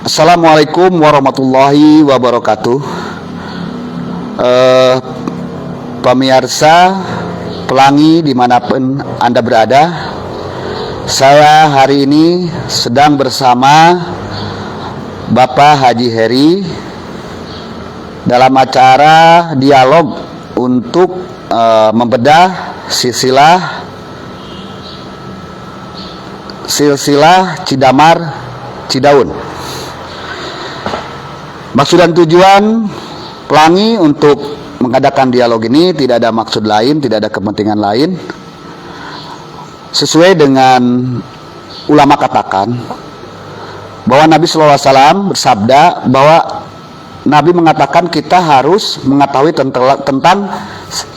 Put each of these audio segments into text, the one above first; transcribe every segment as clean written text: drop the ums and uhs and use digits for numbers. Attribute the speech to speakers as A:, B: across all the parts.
A: Assalamualaikum warahmatullahi wabarakatuh. Pemirsa Pelangi dimanapun Anda berada, saya hari ini sedang bersama Bapak Haji Heri dalam acara dialog untuk membedah silsilah Cidamar Cidaun. Maksud dan tujuan Pelangi untuk mengadakan dialog ini tidak ada maksud lain, tidak ada kepentingan lain. Sesuai dengan ulama katakan bahwa Nabi SAW bersabda bahwa Nabi mengatakan kita harus mengetahui tentang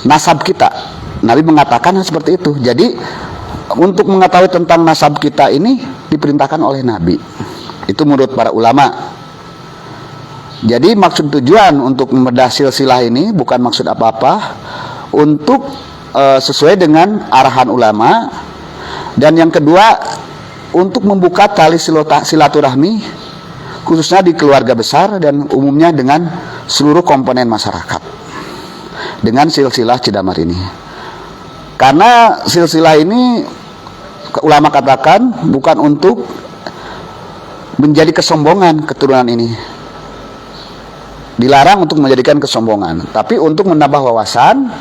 A: nasab kita. Nabi mengatakan seperti itu. Jadi untuk mengetahui tentang nasab kita ini diperintahkan oleh Nabi. Itu menurut para ulama. Jadi maksud tujuan untuk membedah silsilah ini bukan maksud apa-apa, untuk sesuai dengan arahan ulama. Dan yang kedua, untuk membuka tali silaturahmi khususnya di keluarga besar dan umumnya dengan seluruh komponen masyarakat dengan silsilah Cidamar ini. Karena silsilah ini ulama katakan bukan untuk menjadi kesombongan keturunan ini. Dilarang untuk menjadikan kesombongan, tapi untuk menambah wawasan,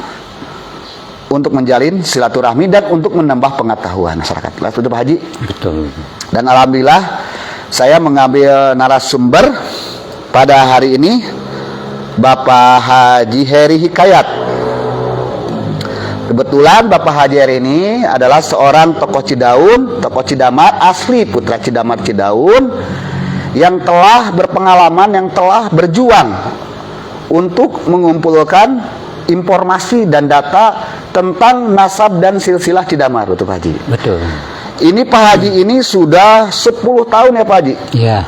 A: untuk menjalin silaturahmi dan untuk menambah pengetahuan masyarakat. Betul Pak Haji?
B: Betul.
A: Dan alhamdulillah saya mengambil narasumber pada hari ini Bapak Haji Heri Hikayat. Kebetulan Bapak Haji Heri ini adalah seorang tokoh Cidaun, tokoh Cidamar asli, putra Cidamar Cidaun, yang telah berpengalaman, yang telah berjuang untuk mengumpulkan informasi dan data tentang nasab dan silsilah Cidamar, betul Pak Haji?
B: Betul.
A: Ini Pak Haji ini sudah 10 tahun ya Pak Haji?
B: Iya.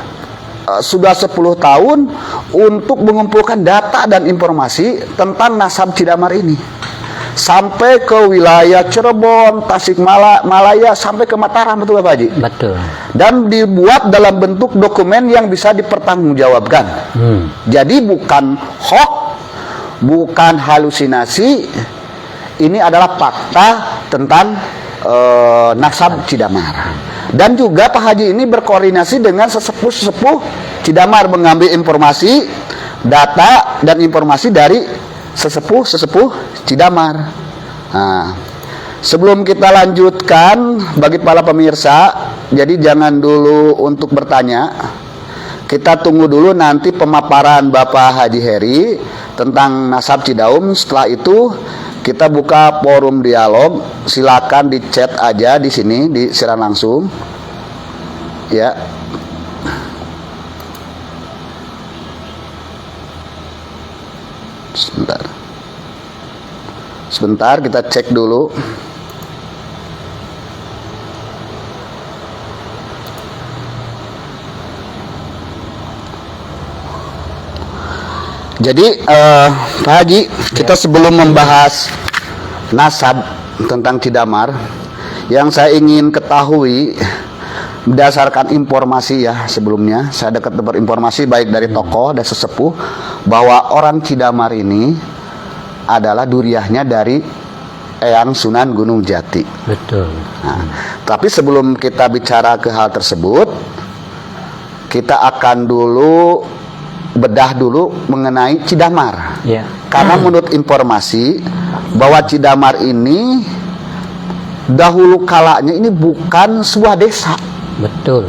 A: Sudah 10 tahun untuk mengumpulkan data dan informasi tentang nasab Cidamar ini. Sampai ke wilayah Cirebon, Tasikmalaya, sampai ke Mataram, betul Pak Haji?
B: Betul. Dan
A: dibuat dalam bentuk dokumen yang bisa dipertanggungjawabkan. Jadi bukan hoax, bukan halusinasi. Ini adalah fakta tentang nasab Cidamar. Dan juga Pak Haji ini berkoordinasi dengan sesepuh-sesepuh Cidamar, mengambil informasi, data dan informasi dari sesepuh Cidamar. Nah, sebelum kita lanjutkan bagi para pemirsa, jadi jangan dulu untuk bertanya. Kita tunggu dulu nanti pemaparan Bapak Haji Heri tentang nasab Cidaun. Setelah itu kita buka forum dialog. Silakan di chat aja di sini, di siaran langsung. Ya. Sebentar kita cek dulu. Jadi Pak Haji, kita sebelum membahas nasab tentang Cidamar, yang saya ingin ketahui berdasarkan informasi ya sebelumnya, saya dapat informasi baik dari tokoh dan sesepuh bahwa orang Cidamar ini adalah duriahnya dari Eyang Sunan Gunung Jati.
B: Betul.
A: Nah, tapi sebelum kita bicara ke hal tersebut, kita akan dulu bedah dulu mengenai Cidamar.
B: Ya.
A: Karena menurut informasi bahwa Cidamar ini dahulu kalanya ini bukan sebuah desa.
B: Betul.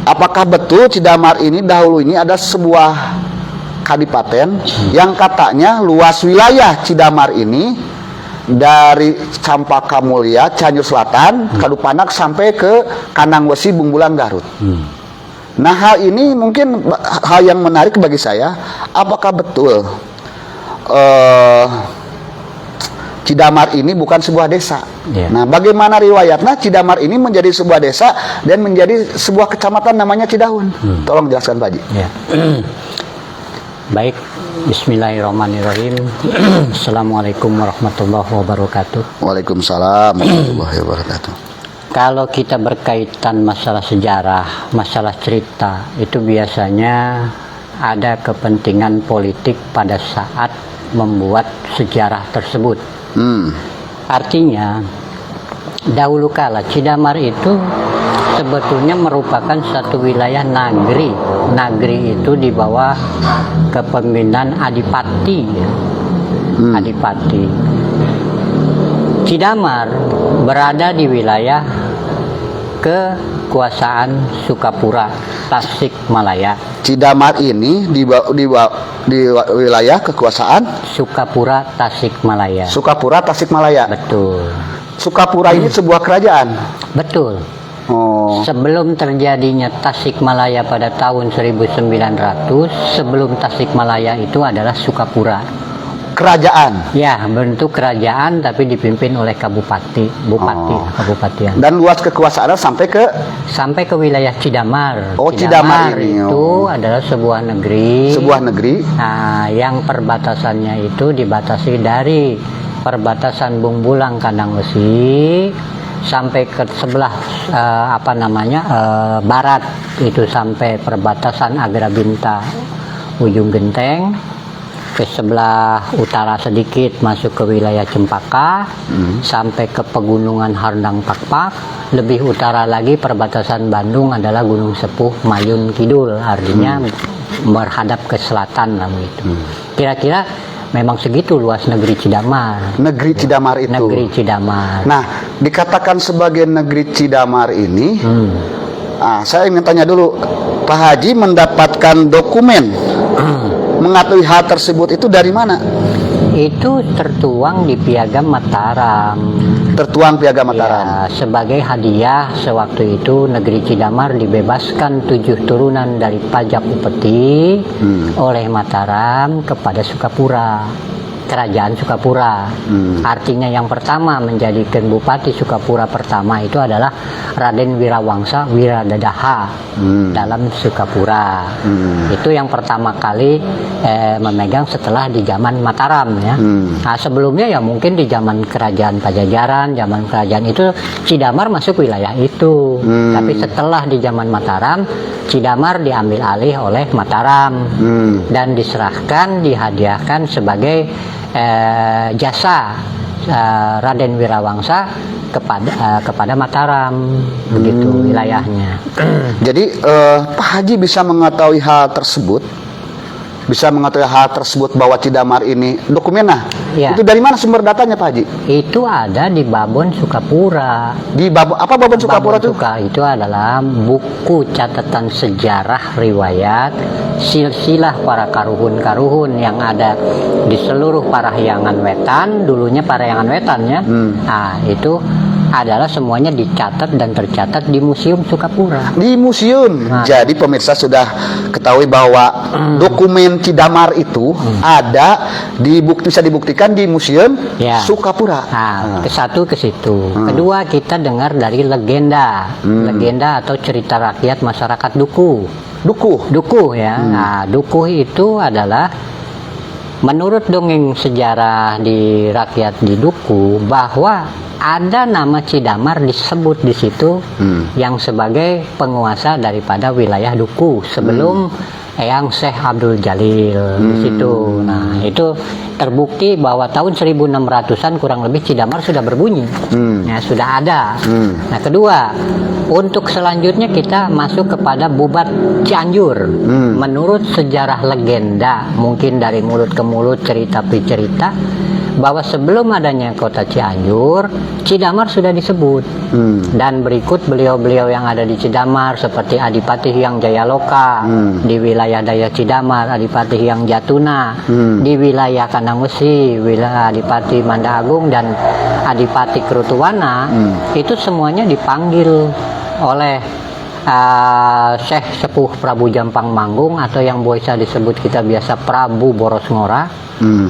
A: Apakah betul Cidamar ini dahulu ini ada sebuah kadipaten yang katanya luas wilayah Cidamar ini dari Campaka Mulia, Cianjur Selatan, Kadupanak sampai ke Kanangwesi, Bungbulan, Garut. Nah, hal ini mungkin hal yang menarik bagi saya. Apakah betul Cidamar ini bukan sebuah desa?
B: Yeah.
A: Nah, bagaimana riwayatnya Cidamar ini menjadi sebuah desa dan menjadi sebuah kecamatan namanya Cidaun? Tolong jelaskan Pak Haji.
B: Yeah. Baik, bismillahirrahmanirrahim. Assalamualaikum warahmatullahi wabarakatuh.
A: Waalaikumsalam warahmatullahi wabarakatuh.
B: Kalau kita berkaitan masalah sejarah, masalah cerita, itu biasanya ada kepentingan politik pada saat membuat sejarah tersebut. Artinya, dahulu kala Cidamar itu sebetulnya merupakan satu wilayah nagri. Nagri itu di bawah kepemimpinan Adipati. Adipati. Cidamar berada di wilayah kekuasaan Sukapura, Tasikmalaya.
A: Cidamar ini di wilayah kekuasaan
B: Sukapura, Tasikmalaya.
A: Sukapura Tasikmalaya.
B: Betul.
A: Sukapura ini sebuah kerajaan.
B: Betul.
A: Oh.
B: Sebelum terjadinya Tasikmalaya pada tahun 1900, sebelum Tasikmalaya itu adalah Sukapura.
A: Kerajaan.
B: Ya, bentuk kerajaan tapi dipimpin oleh kabupatian.
A: Dan luas kekuasaannya
B: Sampai ke wilayah Cidamar.
A: Oh, Cidamar ini.
B: Itu adalah sebuah negeri.
A: Sebuah negeri.
B: Nah, yang perbatasannya itu dibatasi dari perbatasan Bungbulang Kandang Besi sampai ke sebelah barat itu sampai perbatasan Agrabinta Ujung Genteng. Ke sebelah utara sedikit masuk ke wilayah Cempaka, sampai ke pegunungan Hardang Pakpak. Lebih utara lagi perbatasan Bandung adalah Gunung Sepuh Mayun Kidul, artinya berhadap ke selatan lah begitu. Kira-kira memang segitu luas negeri Cidamar.
A: Negeri Cidamar itu.
B: Negeri Cidamar.
A: Nah, dikatakan sebagai negeri Cidamar ini, saya ingin tanya dulu, Pak Haji mendapatkan dokumen mengetahui hal tersebut itu dari mana?
B: Itu tertuang di Piagam Mataram.
A: Tertuang Piagam Mataram.
B: Ya, sebagai hadiah sewaktu itu negeri Cidamar dibebaskan 7 turunan dari pajak upeti oleh Mataram kepada Sukapura. Kerajaan Sukapura. Artinya yang pertama menjadikan Bupati Sukapura pertama itu adalah Raden Wirawangsa Wiradadaha dalam Sukapura. Itu yang pertama kali memegang setelah di zaman Mataram ya. Nah, sebelumnya ya mungkin di zaman Kerajaan Pajajaran, zaman kerajaan itu Cidamar masuk wilayah itu. Tapi setelah di zaman Mataram, Cidamar diambil alih oleh Mataram dan diserahkan, dihadiahkan sebagai jasa Raden Wirawangsa kepada Mataram, begitu wilayahnya.
A: Jadi Pak Haji bisa mengetahui hal tersebut, bahwa Cidamar ini dokumennya.
B: Ya.
A: Itu dari mana sumber datanya, Pak Haji?
B: Itu ada di Babon Sukapura.
A: Di apa Babon Sukapura itu?
B: Itu adalah buku catatan sejarah riwayat silsilah para karuhun-karuhun yang ada di seluruh Parahyangan Wetan, dulunya Parahyangan Wetan ya. Nah, itu adalah semuanya dicatat dan tercatat di Museum Sukapura.
A: Di museum.
B: Nah.
A: Jadi pemirsa sudah ketahui bahwa dokumen Cidamar itu bisa dibuktikan di Museum Sukapura.
B: Nah, satu ke situ. Kedua, kita dengar dari legenda atau cerita rakyat masyarakat Dukuh ya. Nah, Dukuh itu adalah menurut dongeng sejarah di rakyat di Dukuh bahwa ada nama Cidamar disebut di situ yang sebagai penguasa daripada wilayah Dukuh sebelum Eyang Syekh Abdul Jalil di situ. Nah, itu terbukti bahwa tahun 1600-an kurang lebih Cidamar sudah berbunyi. Ya, sudah ada. Nah, kedua, untuk selanjutnya kita masuk kepada Bubat Cianjur. Menurut sejarah legenda, mungkin dari mulut ke mulut, cerita per cerita, bahwa sebelum adanya kota Cianjur, Cidamar sudah disebut. Dan berikut beliau-beliau yang ada di Cidamar seperti Adipati Hyang Jayaloka di wilayah Daya Cidamar, Adipati Hyang Jatuna di wilayah Kandang Besi, wilayah Adipati Manda Agung dan Adipati Krutuwana, itu semuanya dipanggil oleh Syekh Sepuh Prabu Jampang Manggung atau yang biasa disebut kita biasa Prabu Boros Ngora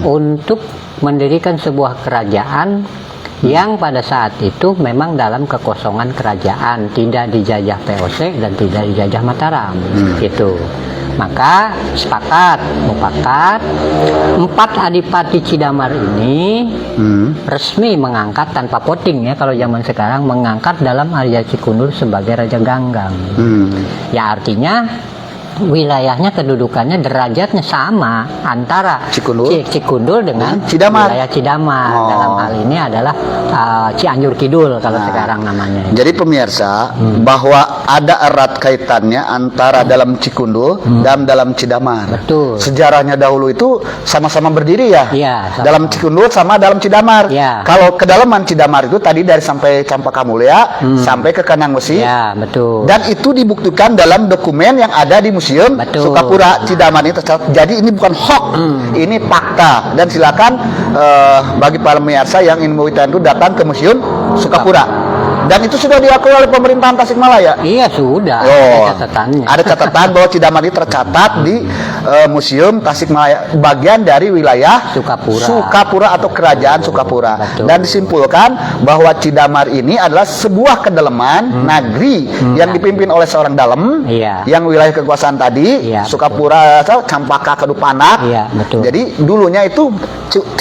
B: untuk mendirikan sebuah kerajaan yang pada saat itu memang dalam kekosongan kerajaan, tidak dijajah POC dan tidak dijajah Mataram. Gitu. Maka sepakat, mufakat, 4 adipati Cidamar ini resmi mengangkat tanpa voting ya, kalau zaman sekarang mengangkat dalam Arya Cikundul sebagai Raja Ganggang. Ya artinya wilayahnya, kedudukannya, derajatnya sama antara Cikundul dengan
A: Cidamar.
B: wilayah Cidamar. Dalam hal ini adalah Cianjur Kidul kalau sekarang namanya.
A: Jadi pemirsa, bahwa ada erat kaitannya antara dalam Cikundul dan dalam Cidamar.
B: Betul.
A: Sejarahnya dahulu itu sama-sama berdiri ya.
B: Iya.
A: Dalam Cikundul sama dalam Cidamar.
B: Iya.
A: Kalau kedalaman Cidamar itu tadi dari sampai Campaka Mulia sampai ke Kanang Besi.
B: Ya, betul.
A: Dan itu dibuktikan dalam dokumen yang ada di Museum Sukapura Cidamar itu. Jadi ini bukan hoax, ini fakta. Dan silakan bagi para pemirsa yang ingin mengetahui itu datang ke Museum Sukapura. Dan itu sudah diakui oleh pemerintahan Tasikmalaya.
B: Iya sudah. Ada catatannya.
A: Ada catatan bahwa Cidamar ini tercatat di Museum Tasikmalaya, bagian dari wilayah Sukapura atau Kerajaan Sukapura.
B: Betul.
A: Dan disimpulkan bahwa Cidamar ini adalah sebuah kedalaman negeri yang dipimpin oleh seorang dalem, yang wilayah kekuasaan tadi, Sukapura, Campaka, Kadupanak.
B: Betul.
A: Jadi dulunya itu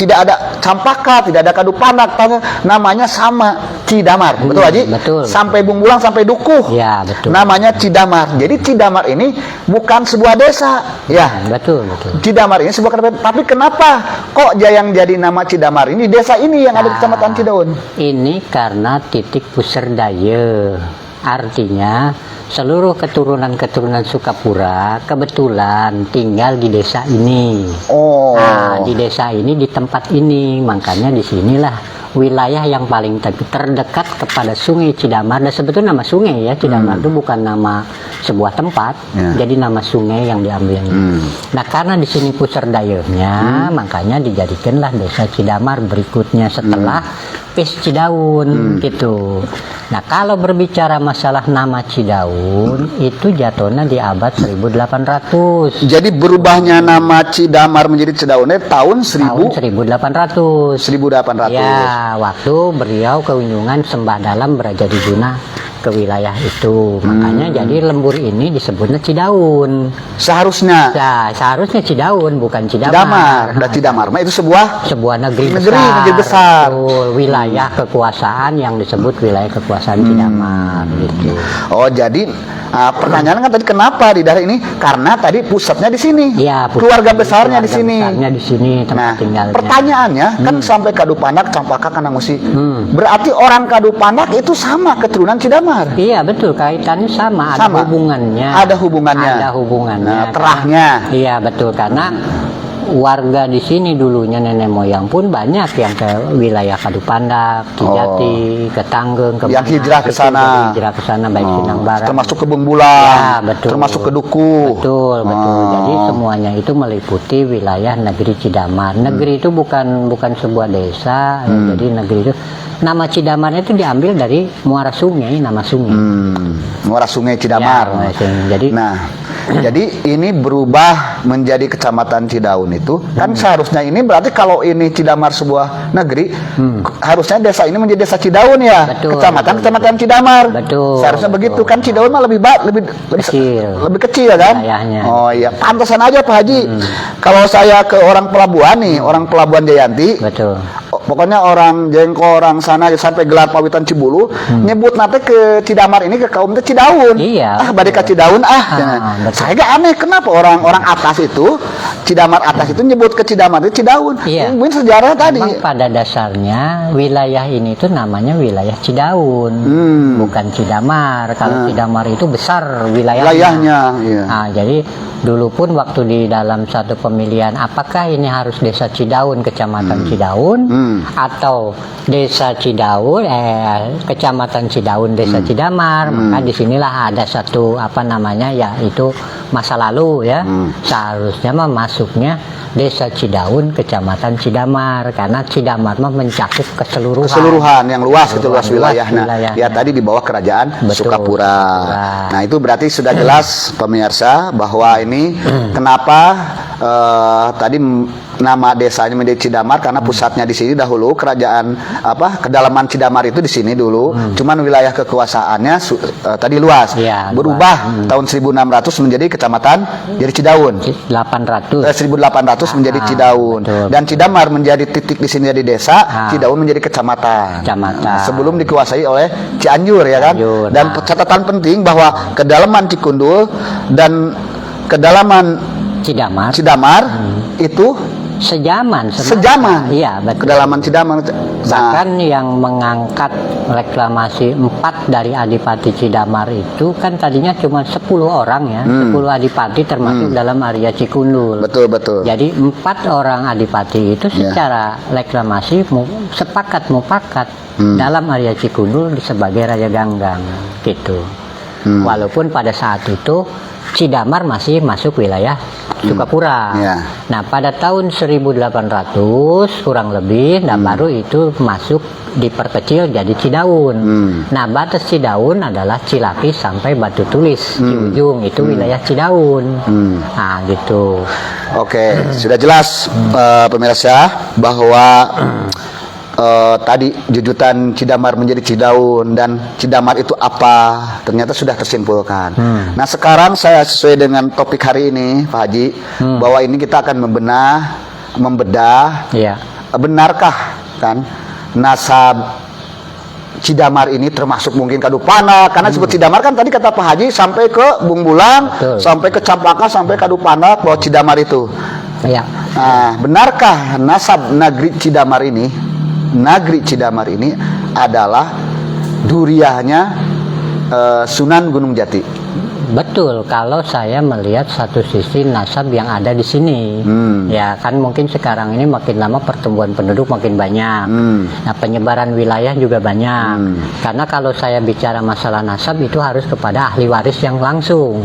A: tidak ada Campaka, tidak ada Kadupanak, namanya sama Cidamar. Betul Haji?
B: Betul.
A: Sampai Bumbulang, sampai Dukuh.
B: Ya, betul.
A: Namanya Cidamar. Jadi Cidamar ini bukan sebuah desa. Ya,
B: betul.
A: Cidamar ini sebuah kecamatan. Tapi kenapa kok yang jadi nama Cidamar ini desa ini yang ada di Kecamatan Cidaun?
B: Ini karena titik pusar daya. Artinya seluruh keturunan Sukapura kebetulan tinggal di desa ini. Nah, di desa ini, di tempat ini, makanya di sinilah wilayah yang paling terdekat kepada Sungai Cidamar. Dan sebetulnya nama sungai ya, Cidamar itu bukan nama sebuah tempat, jadi nama sungai yang diambilnya. Nah, karena di sini pusar dayanya, makanya dijadikanlah desa Cidamar berikutnya setelah Pes Cidaun gitu. Nah, kalau berbicara masalah nama Cidaun, itu jatuhnya di abad 1800.
A: Jadi berubahnya nama Cidamar menjadi Cidaunnya tahun
B: 1800.
A: 1800.
B: Ya, waktu beliau keunjungan Sembah Dalam Beraja Diguna ke wilayah itu. Makanya jadi lembur ini disebutnya Cidaun.
A: Seharusnya.
B: Ya, seharusnya Cidaun bukan Cidamar.
A: Dan Cidamar itu sebuah
B: negeri
A: besar.
B: Betul, wilayah kekuasaan yang disebut wilayah kekuasaan Cidamar gitu.
A: Oh, jadi pertanyaan kan tadi kenapa di daerah ini? Karena tadi pusatnya di sini.
B: Ya,
A: keluarga besarnya di sini.
B: Tempat tinggalnya.
A: Pertanyaannya kan sampai Kadupanak, Campaka, Kanang Musi. Berarti orang Kadupanak itu sama keturunan Cidamar.
B: Iya, betul, kaitannya sama. Ada hubungannya.
A: Ada hubungannya.
B: Nah,
A: terahnya.
B: Iya, betul, karena warga di sini dulunya nenek moyang pun banyak yang ke wilayah Kadupandak, Kijati, ke Tanggeng, ke
A: yang hijrah ke sana.
B: Baik Sinang Barat.
A: Termasuk ke Bumbulang.
B: Ya, betul.
A: Termasuk ke Dukuh.
B: Betul. Jadi semuanya itu meliputi wilayah negeri Cidamar. Negeri itu bukan sebuah desa, jadi negeri itu nama Cidamar itu diambil dari muara sungai, nama sungai.
A: Muara Sungai Cidamar.
B: Ya,
A: jadi ini berubah menjadi Kecamatan Cidaun itu kan seharusnya ini berarti kalau ini Cidamar sebuah negeri, harusnya desa ini menjadi desa Cidaun ya. Kecamatan Cidamar.
B: Betul.
A: Seharusnya begitu kan. Cidaun mah lebih kecil kan?
B: Wilayahnya.
A: Oh iya, pantesan aja Pak Haji. Kalau saya ke orang pelabuhan nih, orang pelabuhan Jayanti.
B: Betul.
A: Pokoknya orang Jengko, orang sana sampai gelar Pawitan Cibulu, nyebut nanti ke Cidamar ini ke kaum itu Cidaun.
B: Iya.
A: Badai ke Cidaun saya gak aneh kenapa orang-orang atas itu Cidamar atas itu nyebut ke Cidamar itu Cidaun.
B: Iya.
A: Mungkin sejarah tadi.
B: Memang pada dasarnya wilayah ini itu namanya wilayah Cidaun, bukan Cidamar. Kalau Cidamar itu besar wilayahnya.
A: Iya.
B: Nah, jadi dulu pun waktu di dalam satu pemilihan apakah ini harus desa Cidaun, kecamatan Cidaun, atau desa Cidaun, kecamatan Cidaun, desa Cidamar, maka disinilah ada satu yaitu masa lalu ya. Seharusnya masuknya desa Cidaun, kecamatan Cidamar, karena Cidamar mencakup keseluruhan
A: yang luas, luas wilayahnya. Ya tadi di bawah kerajaan Sukapura. Nah itu berarti sudah jelas pemirsa bahwa ini kenapa tadi nama desanya menjadi Cidamar karena pusatnya di sini dahulu kerajaan kedalaman Cidamar itu di sini dulu. Cuman wilayah kekuasaannya tadi luas.
B: Ya,
A: berubah tahun 1600 menjadi kecamatan jadi Cidaun.
B: 800.
A: 1800 menjadi Cidaun.
B: Betul.
A: Dan Cidamar menjadi titik di sini jadi desa, Cidaun menjadi kecamatan. Nah, sebelum dikuasai oleh Cianjur ya kan.
B: Cianjur,
A: Dan catatan penting bahwa kedalaman Cikundul dan kedalaman Cidamar itu
B: sejaman. Iya, betul.
A: Kedalaman Cidamar.
B: Bahkan yang mengangkat reklamasi 4 dari Adipati Cidamar itu kan tadinya cuma 10 orang ya, 10 Adipati termasuk dalam area Cikundul.
A: Betul.
B: Jadi 4 orang Adipati itu secara reklamasi sepakat mufakat dalam area Cikundul sebagai Raja Ganggang gitu. Walaupun pada saat itu Cidamar masih masuk wilayah Sukapura. Nah, pada tahun 1800 kurang lebih, baru itu masuk diperkecil jadi Cidaun. Nah, batas Cidaun adalah Cilapis sampai Batu Tulis di ujung itu wilayah Cidaun. Nah, gitu.
A: Oke, sudah jelas pemirsa bahwa tadi jujutan Cidamar menjadi Cidaun dan Cidamar itu apa ternyata sudah tersimpulkan. Nah, sekarang saya sesuai dengan topik hari ini Pak Haji, bahwa ini kita akan membedah benarkah kan nasab Cidamar ini termasuk mungkin Kadupana karena disebut Cidamar kan tadi kata Pak Haji sampai ke Bungbulang, sampai ke Campaka, sampai Kadupana bahwa Cidamar itu. Nah, benarkah nasab negeri Cidamar ini adalah duriahnya Sunan Gunung Jati?
B: Betul, kalau saya melihat satu sisi nasab yang ada di sini, ya kan mungkin sekarang ini makin lama pertumbuhan penduduk makin banyak, nah penyebaran wilayah juga banyak. Karena kalau saya bicara masalah nasab itu harus kepada ahli waris yang langsung,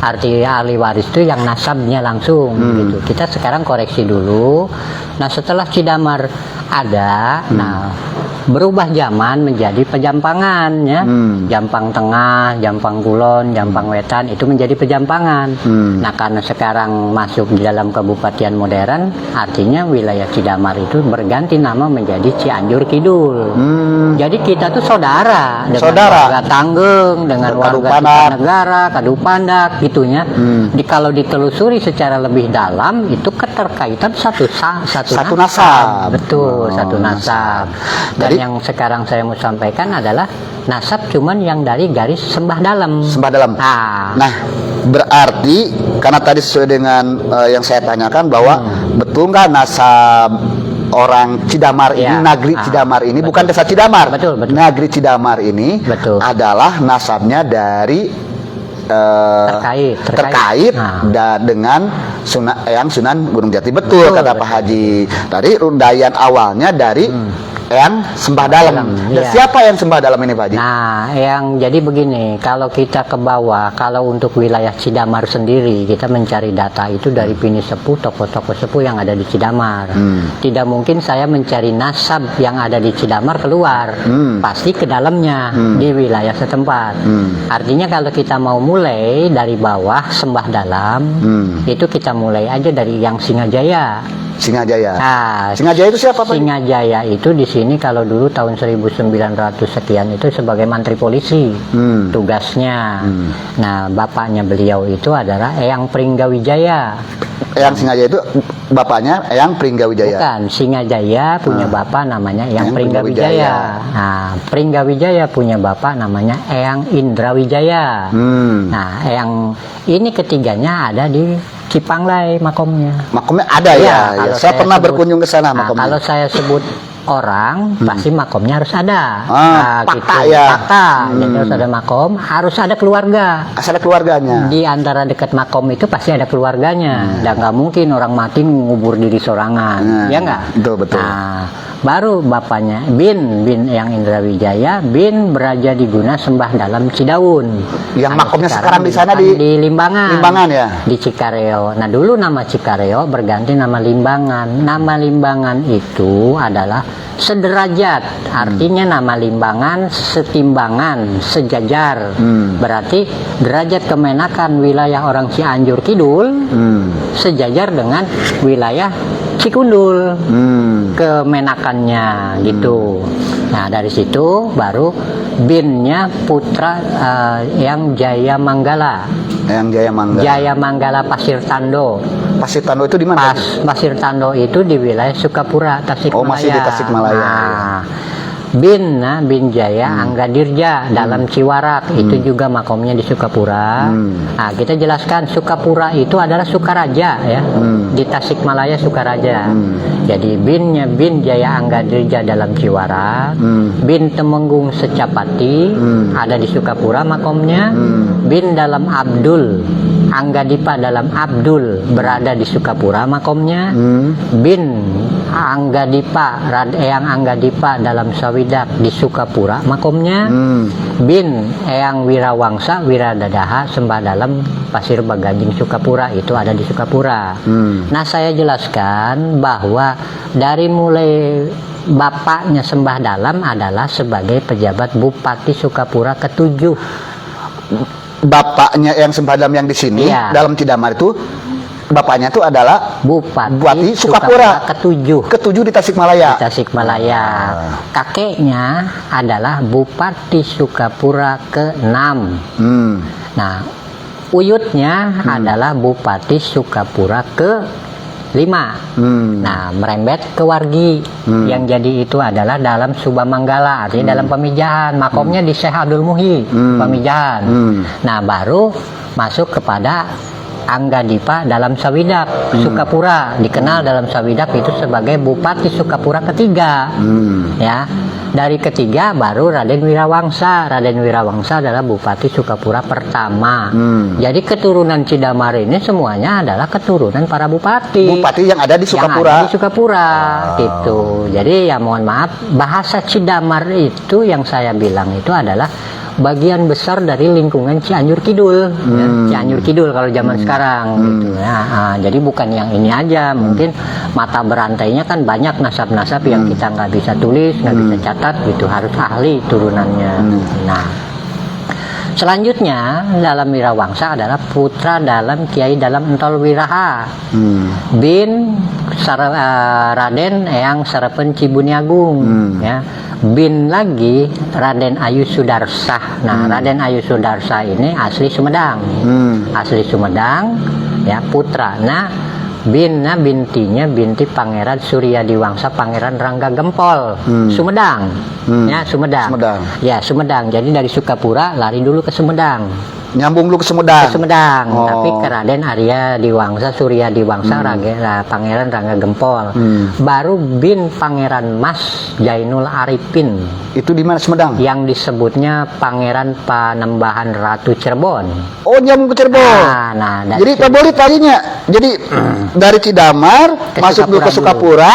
B: artinya ahli waris itu yang nasabnya langsung, gitu. Kita sekarang koreksi dulu. Nah, setelah Cidamar ada, nah berubah zaman menjadi pejampangan ya, Jampang Tengah, Jampang Kulon, Jampang Wetan itu menjadi pejampangan. Nah, karena sekarang masuk di dalam kabupaten modern, artinya wilayah Cidamar itu berganti nama menjadi Cianjur Kidul. Jadi kita tuh saudara dengan warga Tanggeng, dengan warga Negara, Kadupandak gitunya. Kalau ditelusuri secara lebih dalam itu keterkaitan satu nasab. Betul, satu nasab. Dan yang sekarang saya mau sampaikan adalah nasab cuman yang dari garis sembah dalam. Nah, berarti karena tadi sesuai dengan yang saya tanyakan bahwa betul nggak nasab orang Cidamar ini, negeri Cidamar ini, bukan desa Cidamar, negeri Cidamar ini adalah nasabnya dari terkait dengan Sunan Gunung Jati. Betul kata Pak Haji. Tadi rundaian awalnya dari yang sembah dalam. Siapa yang sembah dalam ini Pak Haji? Nah, yang jadi begini, kalau kita ke bawah, kalau untuk wilayah Cidamar sendiri, kita mencari data itu dari Pini Sepuh, tokoh-tokoh sepuh yang ada di Cidamar. Tidak mungkin saya mencari nasab yang ada di Cidamar keluar, pasti ke dalamnya di wilayah setempat. Artinya kalau kita mau mulai dari bawah sembah dalam, itu kita mulai aja dari yang Singajaya. Nah, Singajaya itu siapa Pak? Singajaya itu di sini kalau dulu tahun 1900 sekian itu sebagai mantri polisi tugasnya. Nah, bapaknya beliau itu adalah Eyang Pringgawijaya.
A: Eyang Singajaya itu bapaknya Eyang Pringgawijaya? Bukan,
B: Singajaya punya bapak namanya Eyang Pringgawijaya. Nah, Pringgawijaya punya bapak namanya Eyang Indrawijaya. Nah, Eyang ini ketiganya ada di Cipanglai makomnya.
A: Makomnya ada ya. Saya pernah berkunjung ke sana makomnya.
B: Kalau saya sebut orang, pasti makomnya harus ada.
A: Fakta
B: gitu.
A: ya.
B: Fakta. Jadi harus ada makom, harus ada keluarga.
A: Harus ada keluarganya.
B: Di antara dekat makom itu pasti ada keluarganya. Dan nggak mungkin orang mati ngubur diri sorangan. Ya nggak?
A: Betul.
B: Nah, baru bapaknya bin yang Indrawijaya, bin beraja di Guna Sembah Dalam Cidaun.
A: Yang makomnya sekarang di sana di
B: Limbangan.
A: Limbangan ya.
B: Di Cikareo. Nah, dulu nama Cikareo berganti nama Limbangan. Nama Limbangan itu adalah sederajat, artinya nama Limbangan setimbangan, sejajar. Berarti derajat kemenakan wilayah orang Cianjur Kidul sejajar dengan wilayah Cikundul kemenakannya gitu. Nah dari situ baru binnya putra yang Jaya Manggala.
A: Yang Jaya Manggala.
B: Jaya Manggala Pasir Tando.
A: Pasir Tando itu di mana?
B: Pasir Tando itu di wilayah Sukapura, Tasikmalaya.
A: Oh, masih di Tasikmalaya.
B: Nah, bin Jaya Anggadirja dalam Ciwarak itu juga makomnya di Sukapura. Nah, kita jelaskan Sukapura itu adalah Sukaraja ya. Di Tasikmalaya Sukaraja. Jadi binnya bin Jaya Anggadirja dalam Ciwarak, bin Temenggung Secapati ada di Sukapura makomnya, bin dalam Abdul Anggadipa dalam Abdul berada di Sukapura makomnya, bin Anggadipa Eyang Anggadipa dalam Sawidak di Sukapura makomnya, bin Eyang Wirawangsa Wiradadaha Sembah dalam Pasir Bagajing Sukapura itu ada di Sukapura. Nah saya jelaskan bahwa dari mulai bapaknya Sembah Dalam adalah sebagai pejabat Bupati Sukapura ke-7.
A: Bapaknya yang Sembah Dalam yang di sini dalam Cidamar itu bapaknya itu adalah Bupati Sukapura ke-7 di Tasikmalaya. Kakeknya adalah Bupati Sukapura ke-6. Nah, uyutnya adalah Bupati Sukapura ke-5. Nah, merembet ke Wargi. Yang jadi itu adalah dalam Subamanggala, artinya dalam Pamijahan. Makomnya di Syekh Abdul Muhi, Pamijahan. Nah, baru masuk kepada Anggadipa dalam Sawidak, Sukapura. Dikenal dalam Sawidak itu sebagai Bupati Sukapura ke-3. Ya. Dari ke-3 baru Raden Wirawangsa. Raden Wirawangsa adalah Bupati Sukapura pertama. Jadi keturunan Cidamar ini semuanya adalah keturunan para bupati. Bupati yang ada di Sukapura. Gitu. Jadi ya mohon maaf, bahasa Cidamar itu yang saya bilang itu adalah bagian besar dari lingkungan Cianjur Kidul, ya, Cianjur Kidul kalau zaman sekarang, gitu ya. Jadi bukan yang ini aja, mungkin mata berantainya kan banyak nasab-nasab yang kita nggak bisa tulis, nggak bisa catat, gitu, harus ahli turunannya. Nah, selanjutnya dalam Wirawangsa adalah putra dalam Kiai dalam Entol Wiraha, bin Raden Eyang Sarapen Cibuniagung, ya. Bin lagi Raden Ayu Sudarsah. Nah, Raden Ayu Sudarsah ini asli Sumedang. Asli Sumedang, ya, putra. Nah, bintinya binti Pangeran Surya Diwangsa Pangeran Rangga Gempol, Sumedang. Ya, Sumedang. Ya, Sumedang. Jadi dari Sukapura lari dulu ke Sumedang. Nyambung dulu ke Sumedang. Tapi ke Raden Arya Diwangsa Surya Diwangsa Pangeran Rangga Gempol. Baru bin Pangeran Mas Jainul Arifin. Itu di mana Sumedang? Yang disebutnya Pangeran Panembahan Ratu Cirebon. Oh, nyambung ke Cirebon. Nah, jadi favorit tadinya. Jadi dari Cidamar masuk dulu ke Sukapura.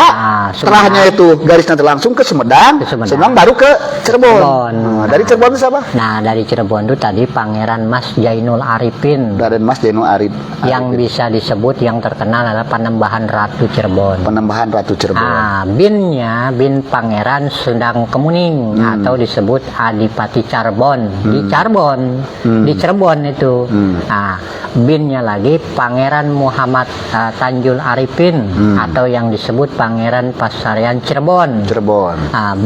A: Setelahnya itu garisnya langsung ke Sumedang. Sumedang baru ke Cirebon. Dari Cirebon itu siapa? Nah, dari Cirebon itu tadi Pangeran Mas Jainul Arifin. Raden Mas Jainul Arifin. Yang bisa disebut yang terkenal adalah Panembahan Ratu Cirebon. Panembahan Ratu Cirebon. Binnya bin Pangeran Sendang Kemuning atau disebut Adipati Carbon di Carbon, di Cirebon itu. Binnya lagi Pangeran Muhammad Tanjul Arifin atau yang disebut Pangeran Pasarian Cirebon.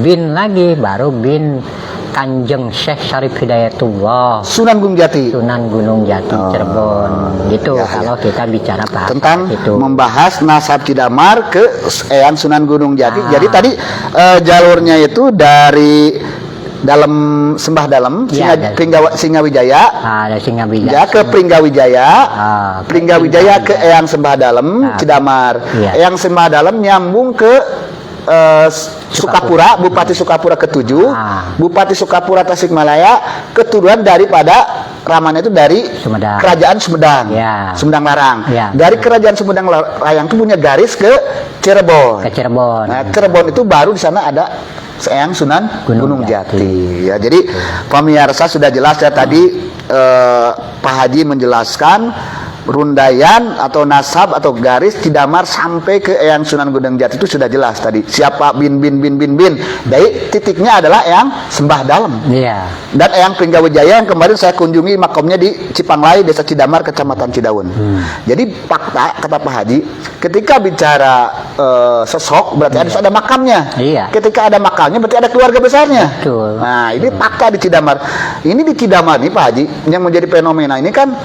A: Bin lagi baru bin Kanjeng Syekh Syarif Hidayatullah Sunan Gunung Jati. Cirebon. Gitu ya, kalau kita bicara tentang itu. Membahas nasab Cidamar ke Eyang Sunan Gunung Jati. Jadi tadi jalurnya itu dari dalam Sembah Dalam, Singawijaya, dari Singawijaya ke Pringgawijaya, Pringgawijaya ke Eyang Sembah Dalam, Cidamar. Eyang Sembah Dalam nyambung ke Sukapura, Bupati Sukapura ke-7, Bupati Sukapura Tasikmalaya, keturunan daripada ramanya itu dari Kerajaan Sumedang, Sumedang Larang. Dari Kerajaan Sumedang Larang itu punya garis ke Cirebon. Nah, Cirebon itu baru di sana ada Eyang Sunan Gunung Jati. Ya, jadi pemirsa sudah jelas ya tadi Pak Haji menjelaskan rundayan atau nasab atau garis Cidamar sampai ke Eyang Sunan Gunung Jati itu sudah jelas tadi. Siapa bin. Dari titiknya adalah Eyang Sembah Dalem.
B: Iya.
A: Dan Eyang Pringgawijaya yang kemarin saya kunjungi makamnya di Cipanglai, Desa Cidamar, Kecamatan Cidaun. Jadi fakta kata Pak Haji, ketika bicara sosok berarti harus ada makamnya.
B: Iya.
A: Ketika ada makamnya berarti ada keluarga besarnya.
B: Betul.
A: Nah, ini fakta di Cidamar. Ini di Cidamar nih Pak Haji, yang menjadi fenomena ini kan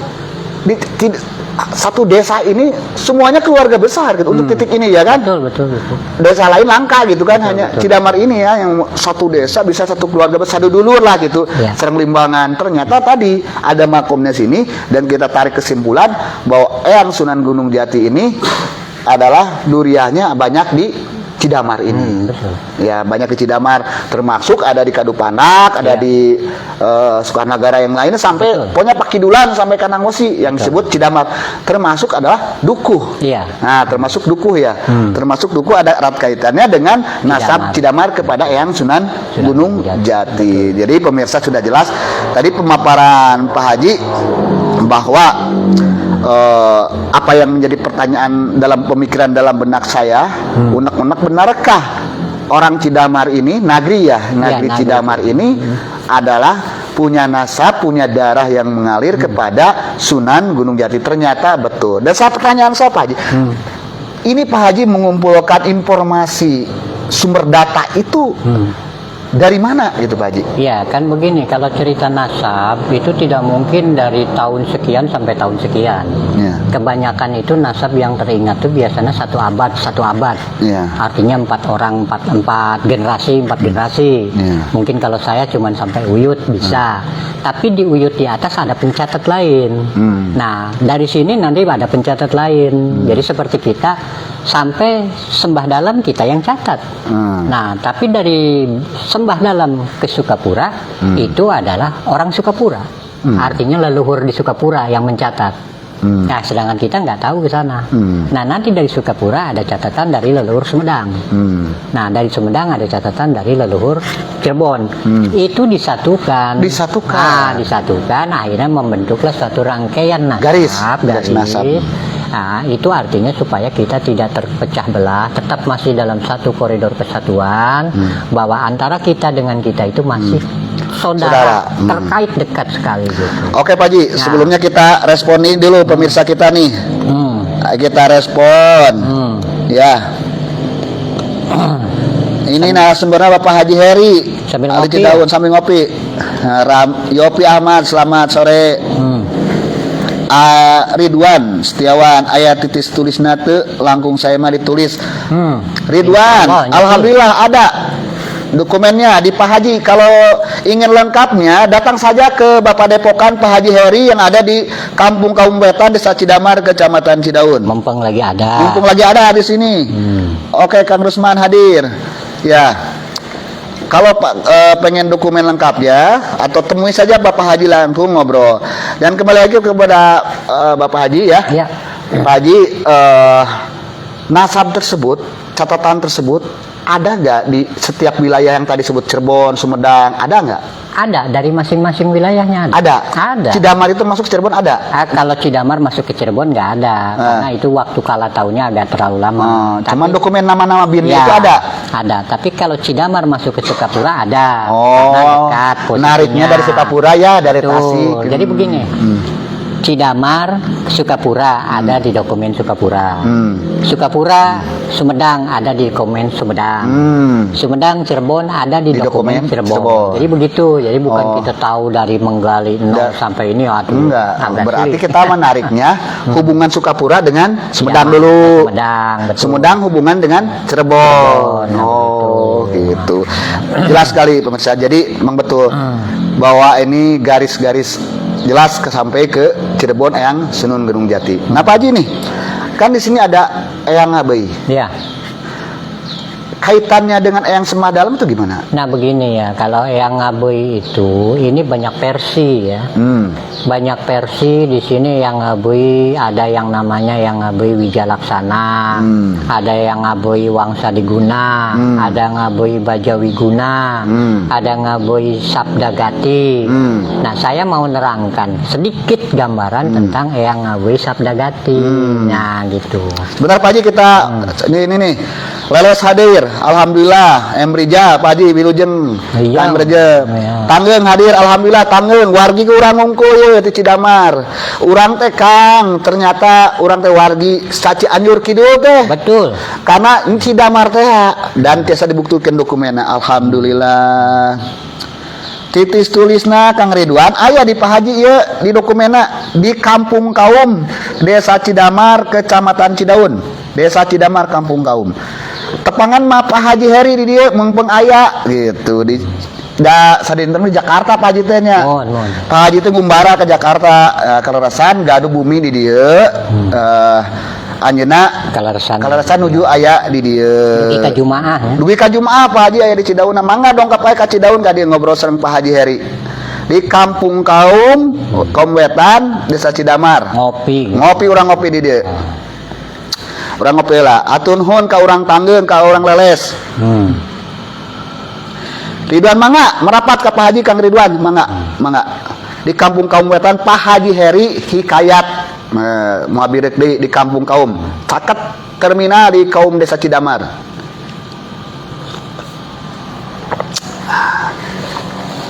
A: satu desa ini semuanya keluarga besar gitu untuk titik ini ya kan.
B: Betul.
A: Desa lain langka gitu kan, hanya
B: betul.
A: Cidamar ini ya yang satu desa bisa satu keluarga besar dulur lah gitu.
B: Ya.
A: Serang Limbangan. Ternyata tadi ada makomnya sini dan kita tarik kesimpulan bahwa Eyang Sunan Gunung Jati ini adalah duriahnya banyak di Cidamar ini.
B: Betul.
A: Ya, banyak di Cidamar, termasuk ada di Kadupanak, ada di Sukarnagara yang lainnya sampai
B: Betul.
A: pokoknya Pakidulan sampai Kanangosi yang disebut Cidamar. Termasuk adalah Dukuh.
B: Iya.
A: Nah, termasuk Dukuh ya. Termasuk Dukuh ada erat kaitannya dengan nasab Cidamar kepada Eyang Sunan Gunung Jati. Jadi pemirsa sudah jelas tadi pemaparan Pak Haji bahwa apa yang menjadi pertanyaan dalam pemikiran dalam benak saya, unek-unek benarkah orang Cidamar ini, Nagri Cidamar ini adalah punya nasab, punya darah yang mengalir kepada Sunan Gunung Jati? Ternyata betul. Dan satu pertanyaan saya Pak Haji, ini Pak Haji mengumpulkan informasi sumber data itu dari mana gitu Pak Haji?
B: Iya, kan begini, kalau cerita nasab itu tidak mungkin dari tahun sekian sampai tahun sekian.
A: Ya.
B: Kebanyakan itu nasab yang teringat itu biasanya satu abad.
A: Ya.
B: Artinya 4 orang, 4 generasi.
A: Ya.
B: Mungkin kalau saya cuma sampai Uyut bisa. Tapi di Uyut di atas ada pencatat lain. Nah, dari sini nanti ada pencatat lain. Jadi seperti kita sampai Sembah Dalem kita yang catat. Nah, tapi dari Sembah Dalem ke Sukapura itu adalah orang Sukapura. Artinya leluhur di Sukapura yang mencatat. Nah, sedangkan kita nggak tahu ke sana. Nah, nanti dari Sukapura ada catatan dari leluhur Sumedang. Nah, dari Sumedang ada catatan dari leluhur Cirebon. Itu disatukan. Nah, disatukan. Akhirnya membentuklah suatu rangkaian nasab.
A: Garis nasab.
B: Nah, itu artinya supaya kita tidak terpecah belah, tetap masih dalam satu koridor kesatuan, bahwa antara kita dengan kita itu masih saudara. Terkait dekat sekali gitu.
A: Oke Pak Haji, sebelumnya kita responin dulu pemirsa kita nih. Kita respon. Ya. Ini narasumbernya Bapak Haji Heri.
B: Sambil
A: Ali
B: ngopi.
A: Cidaun sambil ngopi. Yopi Ahmad, selamat sore. Ridwan Setiawan, ayat titis tulis nate langkung saya mah ditulis. Ridwan,
B: Oh,
A: alhamdulillah ada dokumennya di Pak Haji. Kalau ingin lengkapnya datang saja ke Bapak Depokan Pak Haji Heri yang ada di Kampung Kaum Wetan, Desa Cidamar, Kecamatan Cidaun.
B: Mumpung lagi ada.
A: Mumpung lagi ada di sini. Oke, Kang Rusman hadir. Ya. Kalau pengen dokumen lengkapnya atau temui saja Bapak Haji langsung ngobrol. Dan kembali lagi kepada Bapak Haji ya.
B: Iya.
A: Pak Haji, nasab tersebut, catatan tersebut ada nggak di setiap wilayah yang tadi sebut Cirebon, Sumedang, ada nggak?
B: Ada, dari masing-masing wilayahnya ada. Ada.
A: Cidamar itu masuk Cirebon ada?
B: Kalau Cidamar masuk ke Cirebon nggak ada, karena itu waktu kala tahunnya agak terlalu lama.
A: Cuman dokumen nama-nama binnya
B: Ya,
A: itu ada?
B: Ada, tapi kalau Cidamar masuk ke Sukapura ada.
A: Oh,
B: karena dekat posisinya.
A: nariknya dari Sukapura ya, dari
B: Betul.
A: Tasik.
B: Jadi begini, Cidamar, Sukapura ada di dokumen Sukapura. Sukapura, Sumedang ada di dokumen Sumedang. Sumedang, Cirebon ada di dokumen Cirebon. Jadi begitu. Jadi bukan kita tahu dari menggali nol sampai ini. Aduh,
A: Enggak,
B: agak
A: berarti
B: sulit.
A: kita menariknya hubungan Sukapura dengan Sumedang
B: Ya,
A: dulu.
B: Sumedang, betul.
A: Sumedang hubungan dengan Cirebon. Oh, gitu. Jelas sekali pemirsa. Jadi memang betul bahwa ini garis-garis jelas sampai ke Cirebon Eyang Sunan Gunung Jati. Nah Pak Haji nih, kan di sini ada Eyang Abei.
B: Ya.
A: kaitannya dengan Eyang Sembah Dalam itu gimana?
B: Nah begini ya, kalau Eyang Ngabui itu ini banyak versi ya. Banyak versi di sini Eyang Ngabui, ada yang namanya Eyang Ngabui Wijalaksana, ada yang Ngabui Wangsa Diguna, ada Ngabui Bajawiguna, ada Ngabui Sabdagati. Nah saya mau nerangkan sedikit gambaran tentang Eyang Ngabui Sabdagati. Nah gitu.
A: Benar Pak Haji, kita ini nih leles hadir, alhamdulillah. Emrija Pak Haji Wilujeng,
B: Iya.
A: Emrija
B: Iya.
A: Tangeung hadir, alhamdulillah. Tangeung wargi ke urang ngungkul ye di Cidamar. Urang teh Kang, ternyata urang teh wargi saci Anjur Kidul teh.
B: Betul.
A: Karena di Cidamar teh dan tiasa dibuktikan dokumennya, alhamdulillah. Titis tulisna Kang Ridwan aya di Pak Haji ya di dokumena di Kampung Kaum Desa Cidamar Kecamatan Cidaun, Desa Cidamar Kampung Kaum. Tepangan mah Pak Haji Heri di dia mengpeng aya gitu di sadinten di Jakarta Pak Haji teh nya. Pak Haji teh ngumbara ke Jakarta kalerasan gaduh bumi di dia anjeunna kalerasan nuju aya di dieu.
B: Kita Jumaah ya.
A: Dugi ka Jumaah Pak Haji aya di Cidaun. Mangga dongkap aya ka Cidaun ka dieu ngobrol sareng Pak Haji Heri. Di Kampung Kaum Wetan Desa Cidamar. Ngopi urang ngopi di dieu. Urang ngopi lah. Atun nuhun ka urang Tangeung ka urang Leles. Ridwan mangga merapat ka Pak Haji Kang Ridwan mangga. Di Kampung Kaum Wetan Pak Haji Heri hikayat mau birek di Kampung Kaum caket terminal di Kaum Desa Cidamar.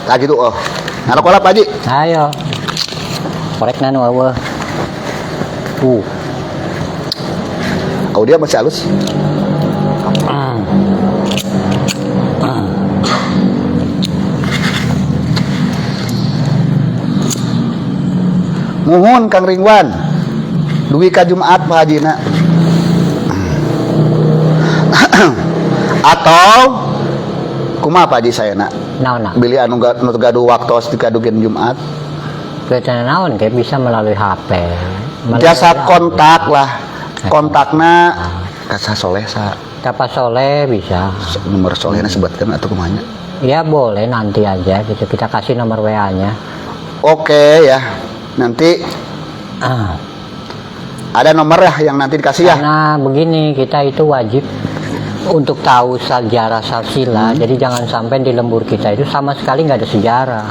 A: Tak gitu ngarok Pak Haji.
B: Ayo. Korek nanu eueuh.
A: Audio masih halus. Muhun Kang Ridwan. Dugi ka Jumat Pak Haji na. Atau kumaha Pak Haji saya nak?
B: Naon?
A: Bili anu gaduh waktos di kadugen Jumat.
B: Keuteuh naon kayak bisa melalui HP.
A: Jasa kontak lah. Kontakna Kasa Soleh sa.
B: Siapa Soleh bisa.
A: Nomor Solehna sebutkan atau kumanya?
B: Ya boleh nanti aja gitu kita kasih nomor WA-nya.
A: Oke ya. Nanti ada nomor ya yang nanti dikasih ya.
B: Karena begini kita itu wajib untuk tahu sejarah Salsila. Jadi jangan sampai di lembur kita itu sama sekali nggak ada sejarah.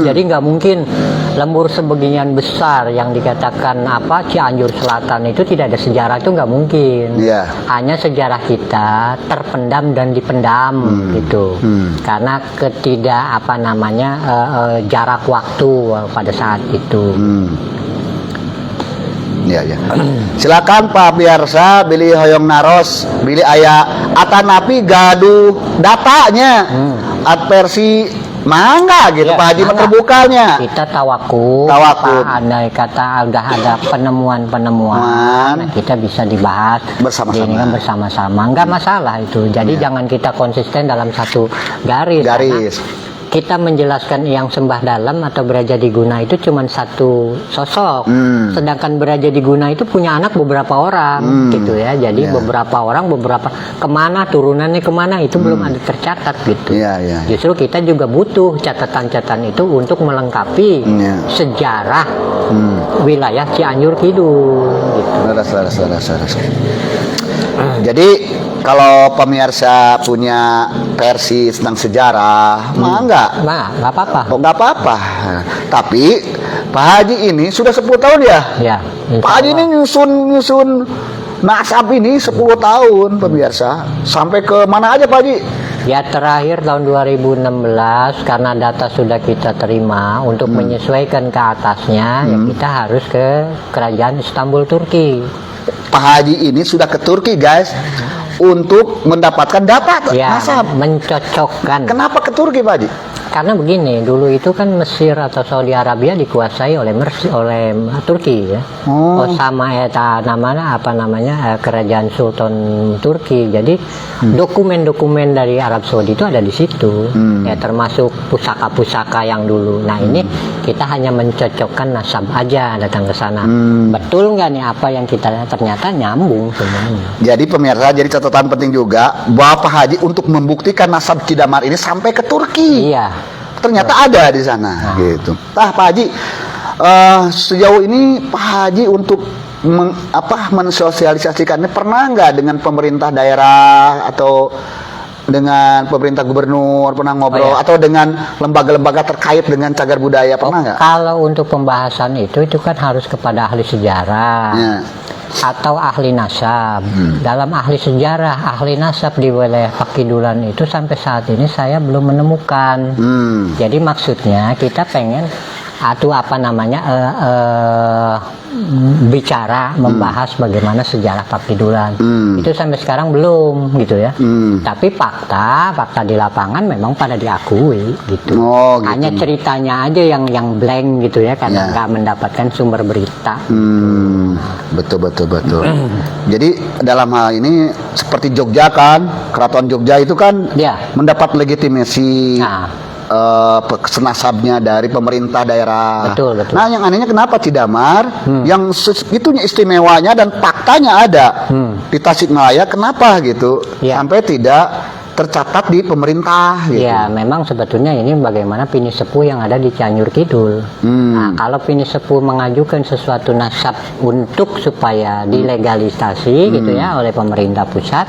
B: Jadi nggak mungkin lembur sebagian besar yang dikatakan Cianjur Selatan itu tidak ada sejarah, itu nggak mungkin. Hanya sejarah kita terpendam dan dipendam gitu. Karena ketidak jarak waktu pada saat itu.
A: Ya. Silakan Pak Biarsa bili hoyong naros bili aya atanapi gaduh datanya versi mangga gitu ya, Pak Haji terbukanya
B: kita tawakuf andai kata udah ada penemuan nah, kita bisa dibahas bersama-sama nggak masalah itu. Jadi jangan kita konsisten dalam satu garis. Kita menjelaskan Eyang Sembah Dalam atau Beraja Diguna itu cuma satu sosok, sedangkan Beraja Diguna itu punya anak beberapa orang, gitu ya. Jadi beberapa orang, kemana turunannya kemana itu belum ada tercatat gitu. Justru kita juga butuh catatan-catatan itu untuk melengkapi sejarah wilayah Cianjur Kidul. Gitu.
A: Jadi kalau pemirsa punya versi tentang sejarah, nggak apa-apa. Tapi Pak Haji ini sudah 10 tahun ya. Pak Haji ini nyusun nasab ini 10 tahun pemirsa. Sampai ke mana aja Pak Haji?
B: Ya terakhir tahun 2016 karena data sudah kita terima untuk menyesuaikan ke atasnya, ya kita harus ke Kerajaan Istanbul Turki.
A: Pak Haji ini sudah ke Turki guys untuk mendapatkan data nasab.
B: Mencocokkan.
A: Kenapa ke Turki Pak Haji?
B: Karena begini, dulu itu kan Mesir atau Saudi Arabia dikuasai oleh Turki ya.
A: Oh.
B: Osama eta namanya kerajaan Sultan Turki. Jadi dokumen-dokumen dari Arab Saudi itu ada di situ. Ya termasuk pusaka-pusaka yang dulu. Nah, ini kita hanya mencocokkan nasab aja datang ke sana. Betul nggak nih apa yang kita ternyata nyambung semuanya.
A: Jadi pemirsa, jadi catatan penting juga bahwa Pak Haji untuk membuktikan nasab Cidamar ini sampai ke Turki.
B: Iya.
A: Ternyata ada di sana, gitu. Nah, Pak Haji, sejauh ini Pak Haji untuk mensosialisasikannya pernah nggak dengan pemerintah daerah atau dengan pemerintah gubernur, pernah ngobrol atau dengan lembaga-lembaga terkait dengan cagar budaya, pernah nggak?
B: Kalau untuk pembahasan itu kan harus kepada ahli sejarah.
A: Ya.
B: Atau ahli nasab. Dalam ahli sejarah, ahli nasab di wilayah Pakidulan itu sampai saat ini saya belum menemukan. Jadi maksudnya kita pengen atau bicara membahas bagaimana sejarah Pakidulan. Itu sampai sekarang belum gitu ya. Tapi fakta di lapangan memang pada diakui gitu.
A: Oh, gitu.
B: Hanya ceritanya aja yang blank gitu ya karena nggak mendapatkan sumber berita.
A: Betul. Jadi dalam hal ini seperti Jogja kan, Keraton Jogja itu kan mendapat legitimasi senasabnya dari pemerintah daerah.
B: Betul.
A: Nah, yang anehnya kenapa Cidamar yang itunya istimewanya dan faktanya ada di Tasikmalaya, kenapa gitu sampai tidak tercatat di pemerintah gitu.
B: Ya, memang sebetulnya ini bagaimana Pini Sepuh yang ada di Cianjur Kidul. Nah, kalau Pini Sepuh mengajukan sesuatu nasab untuk supaya dilegalisasi gitu ya oleh pemerintah pusat,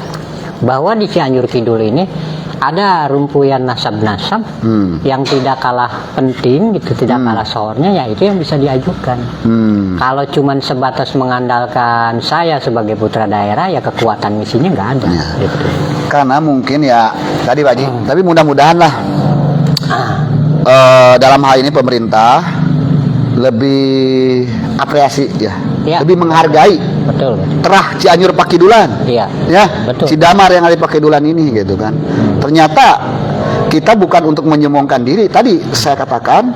B: bahwa di Cianjur Kidul ini ada rumpuyan nasab-nasab yang tidak kalah penting gitu, tidak kalah sournya, ya itu yang bisa diajukan. Kalau cuman sebatas mengandalkan saya sebagai putra daerah, ya kekuatan misinya nggak ada. Gitu.
A: Karena mungkin ya tadi Pak Haji, tapi mudah-mudahan lah dalam hal ini pemerintah lebih apresiasi lebih menghargai terah Cianjur Pakidulan. Ya,
B: betul.
A: Cidamar yang ada di Pakidulan ini gitu kan. Ternyata kita bukan untuk menyombongkan diri. Tadi saya katakan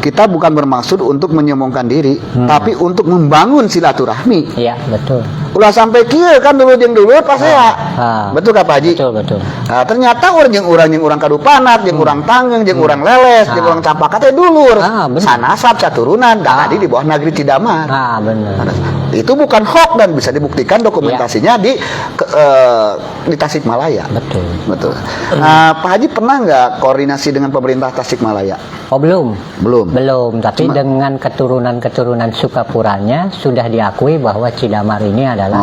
A: kita bukan bermaksud untuk menyombongkan diri, tapi untuk membangun silaturahmi.
B: Iya, betul.
A: Ulah sampai kieu kan dulu pas saya. Betul Kak Pak Haji?
B: Betul.
A: Nah, ternyata jeung urang Kadupanak, jeung urang Tanggeng, jeung urang Leles, jeung urang Campaka teh dulur. Sanasab saturunan tadi di bawah negeri Cidamar.
B: Benar.
A: Itu bukan hoax dan bisa dibuktikan dokumentasinya di Tasikmalaya. Betul. Pak Haji pernah nggak koordinasi dengan pemerintah Tasikmalaya?
B: Oh, belum. Tapi
A: Cuma,
B: dengan keturunan Sukapuranya sudah diakui bahwa Cidamar ini adalah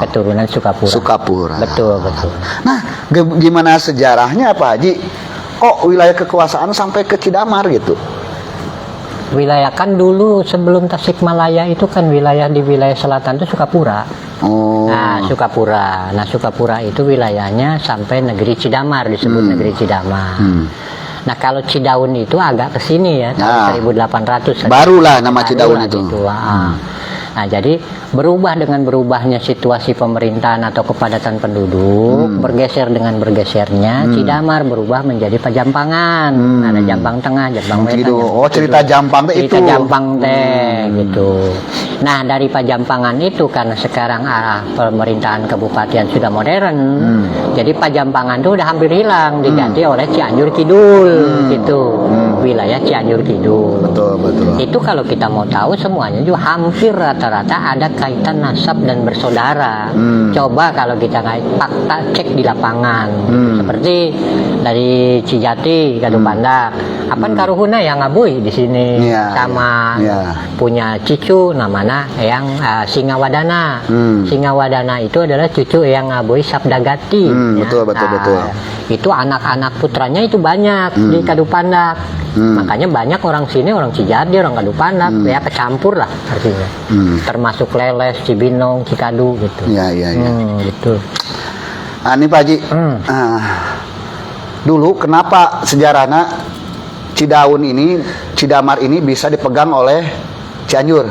B: keturunan Sukapura. Betul.
A: Nah, gimana sejarahnya Pak Haji? Kok wilayah kekuasaan sampai ke Cidamar gitu?
B: Wilayah kan dulu sebelum Tasikmalaya itu kan di wilayah selatan itu Sukapura. Sukapura itu wilayahnya sampai negeri Cidamar, disebut negeri Cidamar. Nah, kalau Cidaun itu agak ke sini ya, tahun 1800.
A: Barulah nama Cidaun itu.
B: Nah, jadi dengan berubahnya situasi pemerintahan atau kepadatan penduduk, bergeser dengan bergesernya, Cidamar berubah menjadi Pajampangan. Ada Jampang Tengah, Jampang Wetan.
A: Cerita Jampang teh itu.
B: Cerita Jampang teh gitu. Nah, dari Pajampangan itu karena sekarang pemerintahan kabupaten sudah modern, jadi Pajampangan itu udah hampir hilang, diganti oleh Cianjur Kidul gitu. Wilayah Cianjur Kidul.
A: Betul.
B: Itu kalau kita mau tahu semuanya juga hampir rata-rata ada kaitan nasab dan bersaudara. Coba kalau kita fakta cek di lapangan. Seperti dari Cijati, Kadupandak. Apaan karuhuna yang ngabuy di sini sama punya cucu namanya yang Singawadana. Singawadana itu adalah cucu yang ngabuy Sabdagati.
A: Betul.
B: Itu anak-anak putranya itu banyak di Kadupandak. Makanya banyak orang sini, orang Cijadi, orang Kadupandak, ya kecampur lah artinya. Termasuk Leles, Cibinong, Cikadu gitu. Gitu.
A: Ini Pak Haji, dulu kenapa sejarahnya Cidamar ini bisa dipegang oleh Cianjur?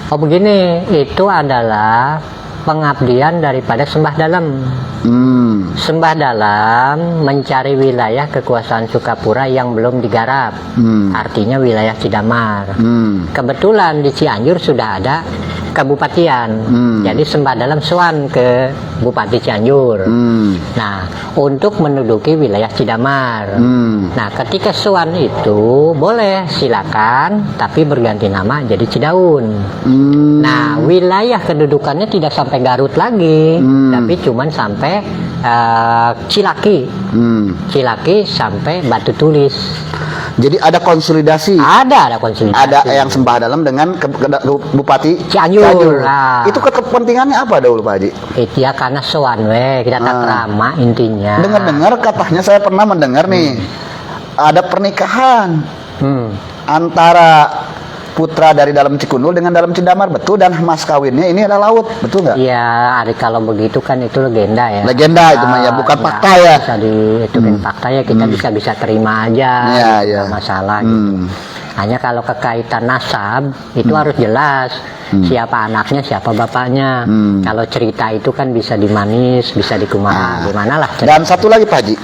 B: Oh begini, itu adalah pengabdian daripada sembah dalam. Sembah dalam mencari wilayah kekuasaan Sukapura yang belum digarap, artinya wilayah Cidamar. Kebetulan di Cianjur sudah ada kabupatian, jadi sembah dalam sowan ke Bupati Cianjur. Nah, untuk menduduki wilayah Cidamar. Nah, ketika sowan itu boleh silakan, tapi berganti nama jadi Cidaun. Nah, wilayah kedudukannya tidak sampai Garut lagi, tapi cuman sampai Cilaki. Cilaki sampai Batu Tulis.
A: Jadi ada konsolidasi.
B: Ada konsolidasi.
A: Ada yang sembah dalam dengan Bupati
B: Cianjur. Nah.
A: Itu kepentingannya apa dahulu Pak Haji?
B: Itu ya karena sowan kita tak ramah intinya.
A: Dengar-dengar katanya saya pernah mendengar nih ada pernikahan antara putra dari dalam Cikundul dengan dalam Cidamar, betul, dan mas kawinnya ini adalah laut, betul nggak?
B: Iya, kalau begitu kan itu legenda ya.
A: Legenda itu mah ya, bukan fakta ya.
B: Bisa itu kan fakta ya, kita bisa terima aja.
A: Iya.
B: Masalah gitu. Hanya kalau kekaitan nasab itu harus jelas siapa anaknya, siapa bapaknya. Kalau cerita itu kan bisa dimanis, bisa dikumaha, gimana lah.
A: Dan satu lagi Pak Haji,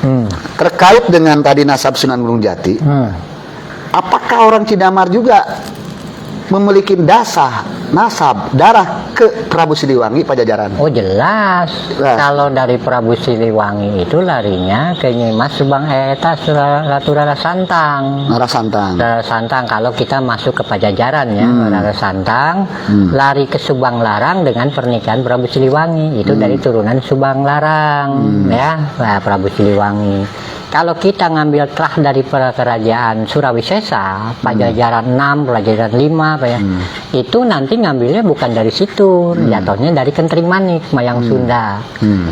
A: terkait dengan tadi nasab Sunan Gunung Jati, apakah orang Cidamar juga memiliki nasab darah ke Prabu Siliwangi Pajajaran?
B: Oh jelas. Kalau dari Prabu Siliwangi itu larinya ke Nyimas Subang Eta Ratu Rara Santang.
A: Rara Santang.
B: Rara Santang. Kalau kita masuk ke Pajajaran ya, Rara Santang lari ke Subang Larang dengan pernikahan Prabu Siliwangi. Itu dari turunan Subang Larang ya, Prabu Siliwangi. Kalau kita ngambil trah dari kerajaan Surawisesa, Pajajaran 6, Pajajaran 5, itu nanti ngambilnya bukan dari situ, jatuhnya dari Kentring Manik, Mayang Sunda.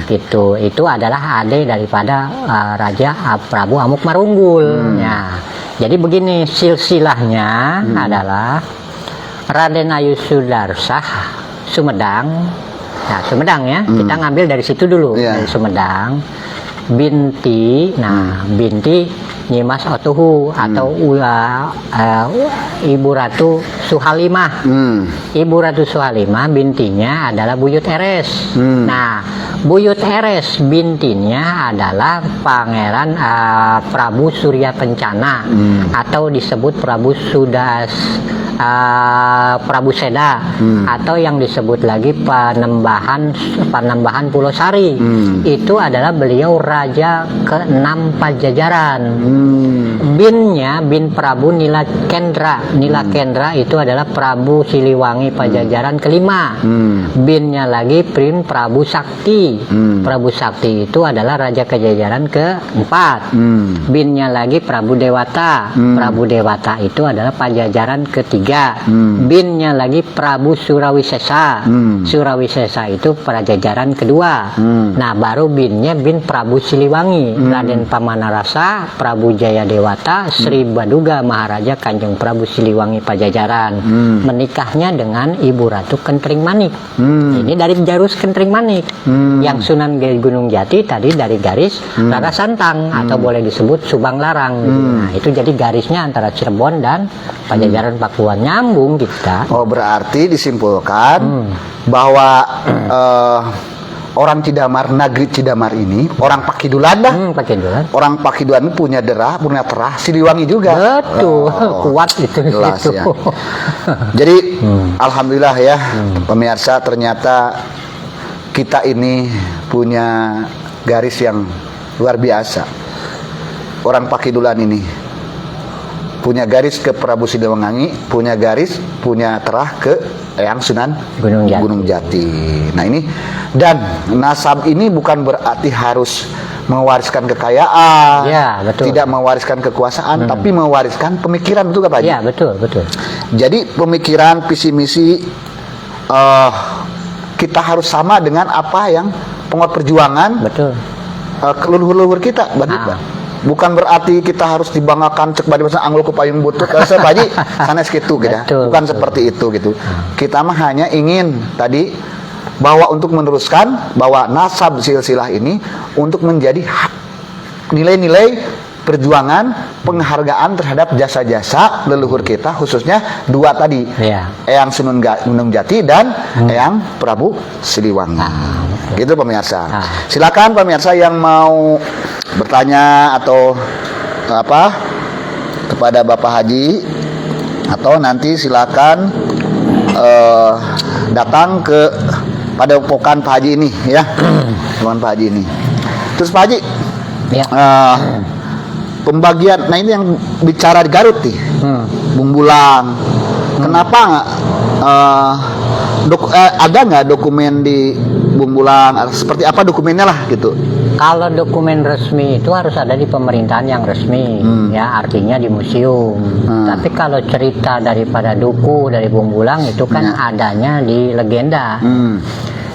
B: Itu adalah ade daripada Raja Prabu Amuk Marunggul. Ya. Jadi begini silsilahnya adalah Raden Ayu Sudarsah Sumedang. Nah, Sumedang ya, kita ngambil dari situ dulu, dari Sumedang. Binti Nyimas Otuhu atau Ibu Ratu Suhalimah. Ibu Ratu Suhalimah bintinya adalah Buyut Eres. Nah, Buyut Eres bintinya adalah Pangeran Prabu Surya Kencana atau disebut Prabu Prabu Seda atau yang disebut lagi Panembahan Pulau Sari. Itu adalah beliau raja ke-6 Pajajaran. Bin Prabu Nilakendra. Nilakendra itu adalah Prabu Siliwangi Pajajaran ke-5. Binnya lagi Prabu Sakti. Prabu Sakti itu adalah raja Pajajaran ke-4. Binnya lagi Prabu Dewata. Prabu Dewata itu adalah Pajajaran ke-3. Binnya lagi Prabu Surawisesa. Surawisesa itu Pajajaran kedua. Nah, baru binnya bin Prabu Siliwangi, Raden Pamanarasa, Prabu Jaya Dewata, Sri Baduga Maharaja Kanjeng Prabu Siliwangi Pajajaran. Menikahnya dengan Ibu Ratu Kentring Manik. Ini dari Jarus Kentring Manik. Yang Sunan Gunung Jati tadi dari garis Rara Santang atau boleh disebut Subang Larang. Nah, itu jadi garisnya antara Cirebon dan Pajajaran Pakuan, nyambung kita.
A: Oh, berarti disimpulkan bahwa orang Cidamar, negeri Cidamar ini, orang Pakidulan dah.
B: Pakidulan.
A: Orang Pakidulan punya punya terah Siliwangi juga.
B: Betul, kuat itu.
A: Jelas ya. Jadi alhamdulillah ya, pemirsa, ternyata kita ini punya garis yang luar biasa. Orang Pakidulan ini punya garis ke Prabu Siliwangi, punya terah ke Eyang Sunan Gunung Jati. Nah ini, dan nasab ini bukan berarti harus mewariskan kekayaan,
B: ya, betul.
A: Tidak mewariskan kekuasaan, tapi mewariskan pemikiran, betul Pak Haji?
B: Ya, betul.
A: Jadi pemikiran, visi misi kita harus sama dengan apa yang penguat perjuangan, betul. Leluhur-leluhur kita, Pak. Bukan berarti kita harus dibanggakan cek badi masa anggul ku payung butut rasa baji sanes gitu gitu. Bukan seperti itu gitu. Kita mah hanya ingin tadi bahwa untuk meneruskan bahwa nasab silsilah ini untuk menjadi nilai-nilai perjuangan penghargaan terhadap jasa-jasa leluhur kita, khususnya dua tadi,
B: Iya.
A: Eyang Sunung Jati dan Eyang Prabu Siliwangi. Gitu pemirsa. Silakan pemirsa yang mau bertanya atau apa kepada Bapak Haji, atau nanti silakan datang ke padepokan Pak Haji ini ya. Padepokan Pak Haji ini. Terus Pak Haji,
B: Ya.
A: pembagian, nah ini yang bicara di Garut nih, Bumbulang. Kenapa nggak ada nggak dokumen di Bumbulang? Seperti apa dokumennya lah gitu?
B: Kalau dokumen resmi itu harus ada di pemerintahan yang resmi, ya artinya di museum. Tapi kalau cerita daripada duku dari Bumbulang itu kan adanya di legenda.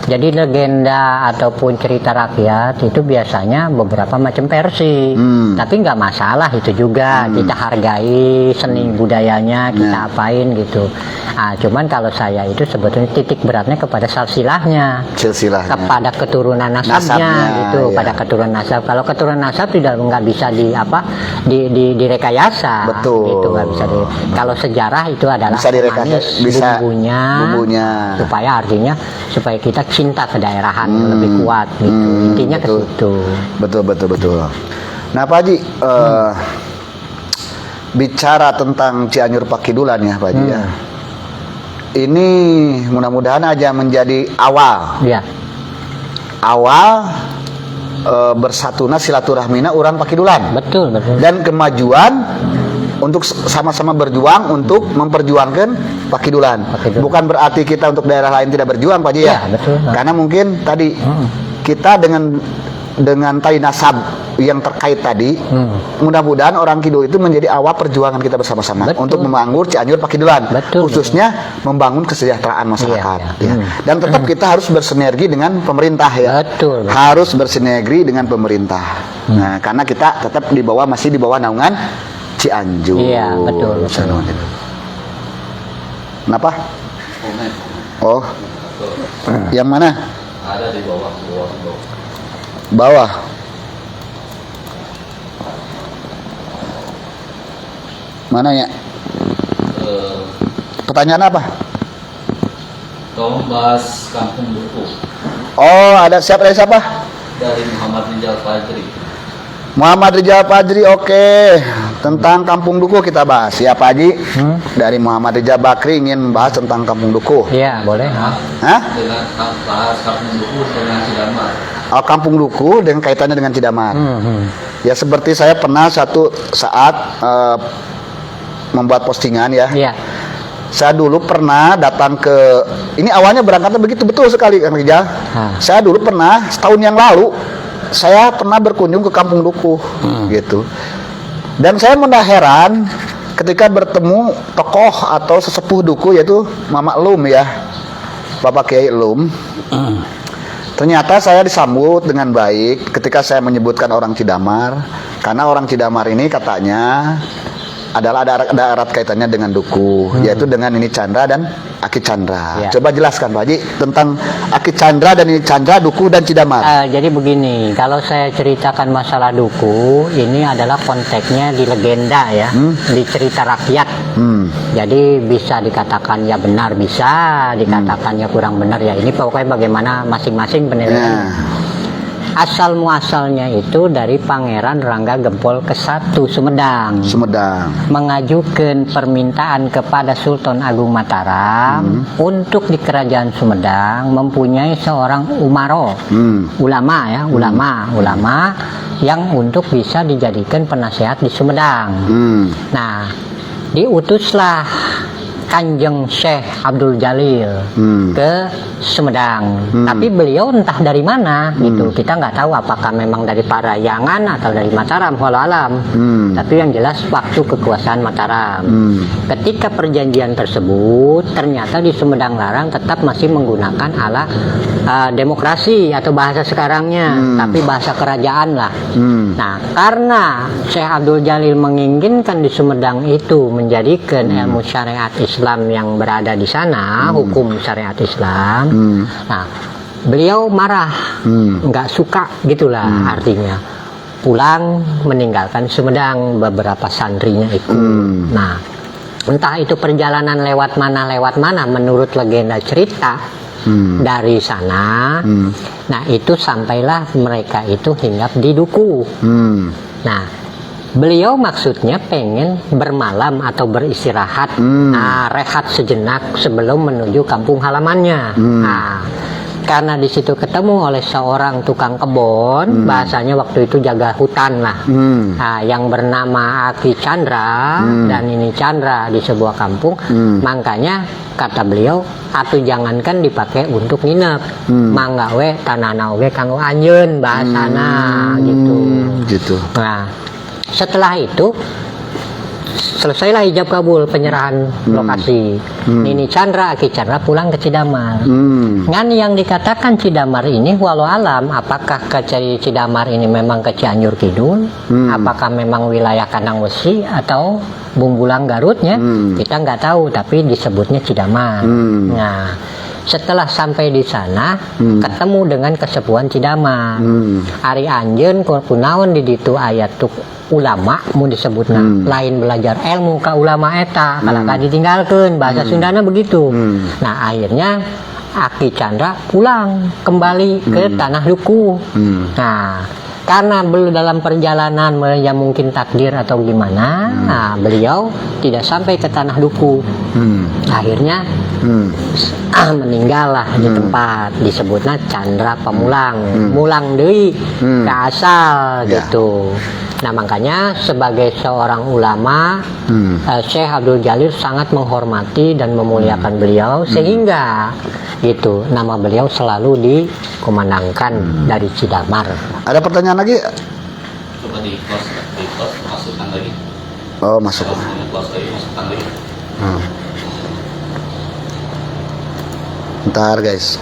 B: Jadi legenda ataupun cerita rakyat itu biasanya beberapa macam versi. Tapi nggak masalah itu juga, kita hargai seni budayanya, kita apain gitu. Nah, cuman kalau saya itu sebetulnya titik beratnya kepada silsilahnya, kepada keturunan nasabnya gitu,
A: iya.
B: pada keturunan nasab. Kalau keturunan nasab tidak nggak bisa direkayasa,
A: Betul.
B: gitu nggak bisa kalau sejarah itu adalah
A: Bisa direkayasa,
B: manis,
A: bisa
B: bumbunya, supaya artinya supaya kita cinta kedaerahan yang lebih kuat gitu. Intinya ke situ.
A: Betul. Nah Pak Haji, bicara tentang Cianjur Pakidulan ya Pak Haji ya. Ini mudah-mudahan aja menjadi awal.
B: Ya.
A: Awal bersatuna silaturahmina orang Pakidulan.
B: Betul.
A: Dan kemajuan untuk sama-sama berjuang untuk memperjuangkan Pakidulan. Bukan berarti kita untuk daerah lain tidak berjuang Pak Haji ya.
B: Betul.
A: Karena mungkin tadi kita dengan tali nasab yang terkait tadi, mudah-mudahan orang Kidul itu menjadi awal perjuangan kita bersama-sama untuk membangun Cianjur Pakidulan, khususnya membangun kesejahteraan masyarakat. Ya. Dan tetap kita harus bersinergi dengan pemerintah ya.
B: Betul.
A: Harus bersinergi dengan pemerintah. Nah, karena kita tetap masih di bawah naungan Cianjur.
B: Iya, betul.
A: Kenapa? Oh, yang mana?
C: Ada di bawah.
A: Bawah. Mana ya? Pertanyaan apa?
C: Tolong bahas Kampung Duku
A: Oh, ada siapa dari siapa?
C: dari Muhammad Rizal Fajri.
A: Muhammad Rizal Fajri, oke. Tentang Kampung Duku kita bahas ya Pak Haji. Dari Muhammad Rizal Bakri ingin membahas tentang Kampung Duku.
B: Iya, boleh.
A: Hah?
C: Dengan bahas Kampung Duku dengan Cidamar.
A: Oh, Kampung Duku dengan kaitannya dengan Cidamar. Ya seperti saya pernah satu saat membuat postingan ya.
B: Iya.
A: Saya dulu pernah datang ke, ini awalnya berangkatnya begitu, betul sekali Kang Rijal. Saya dulu pernah setahun yang lalu saya pernah berkunjung ke Kampung Duku gitu. Dan saya mudah heran ketika bertemu tokoh atau sesepuh Duku yaitu Mama Lum ya, Bapak Kiai Lum. Ternyata saya disambut dengan baik ketika saya menyebutkan orang Cidamar, karena orang Cidamar ini katanya adalah ada erat kaitannya dengan Duku, yaitu dengan ini Chandra dan Aki Chandra.
B: Ya.
A: Coba jelaskan Pak Haji tentang Aki Chandra dan ini Chandra, Duku dan Cidamar.
B: Jadi begini, kalau saya ceritakan masalah Duku, ini adalah konteksnya di legenda ya, di cerita rakyat. Jadi bisa dikatakan ya benar, bisa dikatakan ya kurang benar ya. Ini pokoknya bagaimana masing-masing penilaian. Asal muasalnya itu dari Pangeran Rangga Gempol ke-1 Sumedang. Mengajukan permintaan kepada Sultan Agung Mataram untuk di Kerajaan Sumedang mempunyai seorang umaro, ulama ya, ulama yang untuk bisa dijadikan penasehat di Sumedang. Nah, diutuslah Kanjeng Syekh Abdul Jalil ke Sumedang. Tapi beliau entah dari mana gitu. Kita nggak tahu apakah memang dari Parayangan atau dari Mataram, walau alam. Tapi yang jelas waktu kekuasaan Mataram. Ketika perjanjian tersebut ternyata di Sumedang Larang tetap masih menggunakan ala demokrasi atau bahasa sekarangnya, tapi bahasa kerajaan lah. Nah, karena Syekh Abdul Jalil menginginkan di Sumedang itu menjadikan ilmu syariat Islam yang berada di sana, hukum syariat Islam. Nah, beliau marah, nggak suka gitulah artinya. pulang meninggalkan Sumedang beberapa santrinya itu. Nah, entah itu perjalanan lewat mana menurut legenda cerita dari sana. Nah, itu sampailah mereka itu hinggap di Duku. Nah, beliau maksudnya pengen bermalam atau beristirahat, rehat sejenak sebelum menuju kampung halamannya. Nah, karena di situ ketemu oleh seorang tukang kebun, bahasanya waktu itu jaga hutan lah, nah, yang bernama Aki Chandra dan ini Chandra di sebuah kampung. Makanya kata beliau, atuh jangankan dipakai untuk nginep, mangga we tanana we kanggo anjeun bahasana gitu. Nah, setelah itu selesailah ijab kabul penyerahan lokasi. Nini Chandra, Aki Chandra pulang ke Cidamar. Ngan yang dikatakan Cidamar ini walau alam, apakah ke Cidamar ini memang ke Cianjur Kidul, apakah memang wilayah Kanang Wesi atau Bumbulang Garutnya, kita nggak tahu, tapi disebutnya Cidamar. Nah, setelah sampai di sana ketemu dengan kesepuhan Cidamar. Ari anjeun kunaon di ditu ayat tuk ulama mau disebutna lain belajar ilmu ka ulama eta kalau ditinggalkan bahasa Sundana begitu. Nah, akhirnya Aki Chandra pulang kembali ke tanah Duku. Nah, karena belum dalam perjalanan ya mungkin takdir atau gimana, nah, beliau tidak sampai ke tanah Duku. Akhirnya meninggal lah di tempat disebutnya Chandra Pamulang, mulang deui ke asal gitu. Nah, makanya sebagai seorang ulama, Syekh Abdul Jalil sangat menghormati dan memuliakan beliau, sehingga gitu nama beliau selalu dikumandangkan dari Cidamar.
A: Ada pertanyaan lagi?
C: Coba di close masukkan lagi.
A: Oh, masuk.
C: Di close lagi, masukkan lagi.
A: Bentar guys.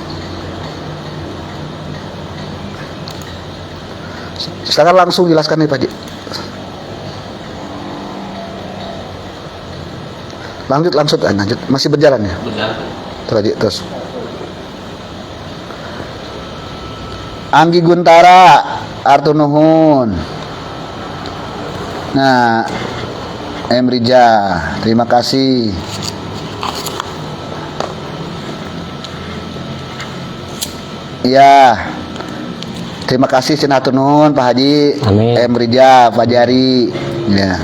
A: Silakan langsung jelaskan nih Pak Haji. Lanjut. Masih berjalan ya?
C: Berjalan.
A: Terus. Anggi Guntara, Artur Nuhun. Nah, Emrija, terima kasih. Ya, terima kasih Senator Nuhun, Pak Haji,
B: Amin.
A: Emrija, Pak Jari. Ya.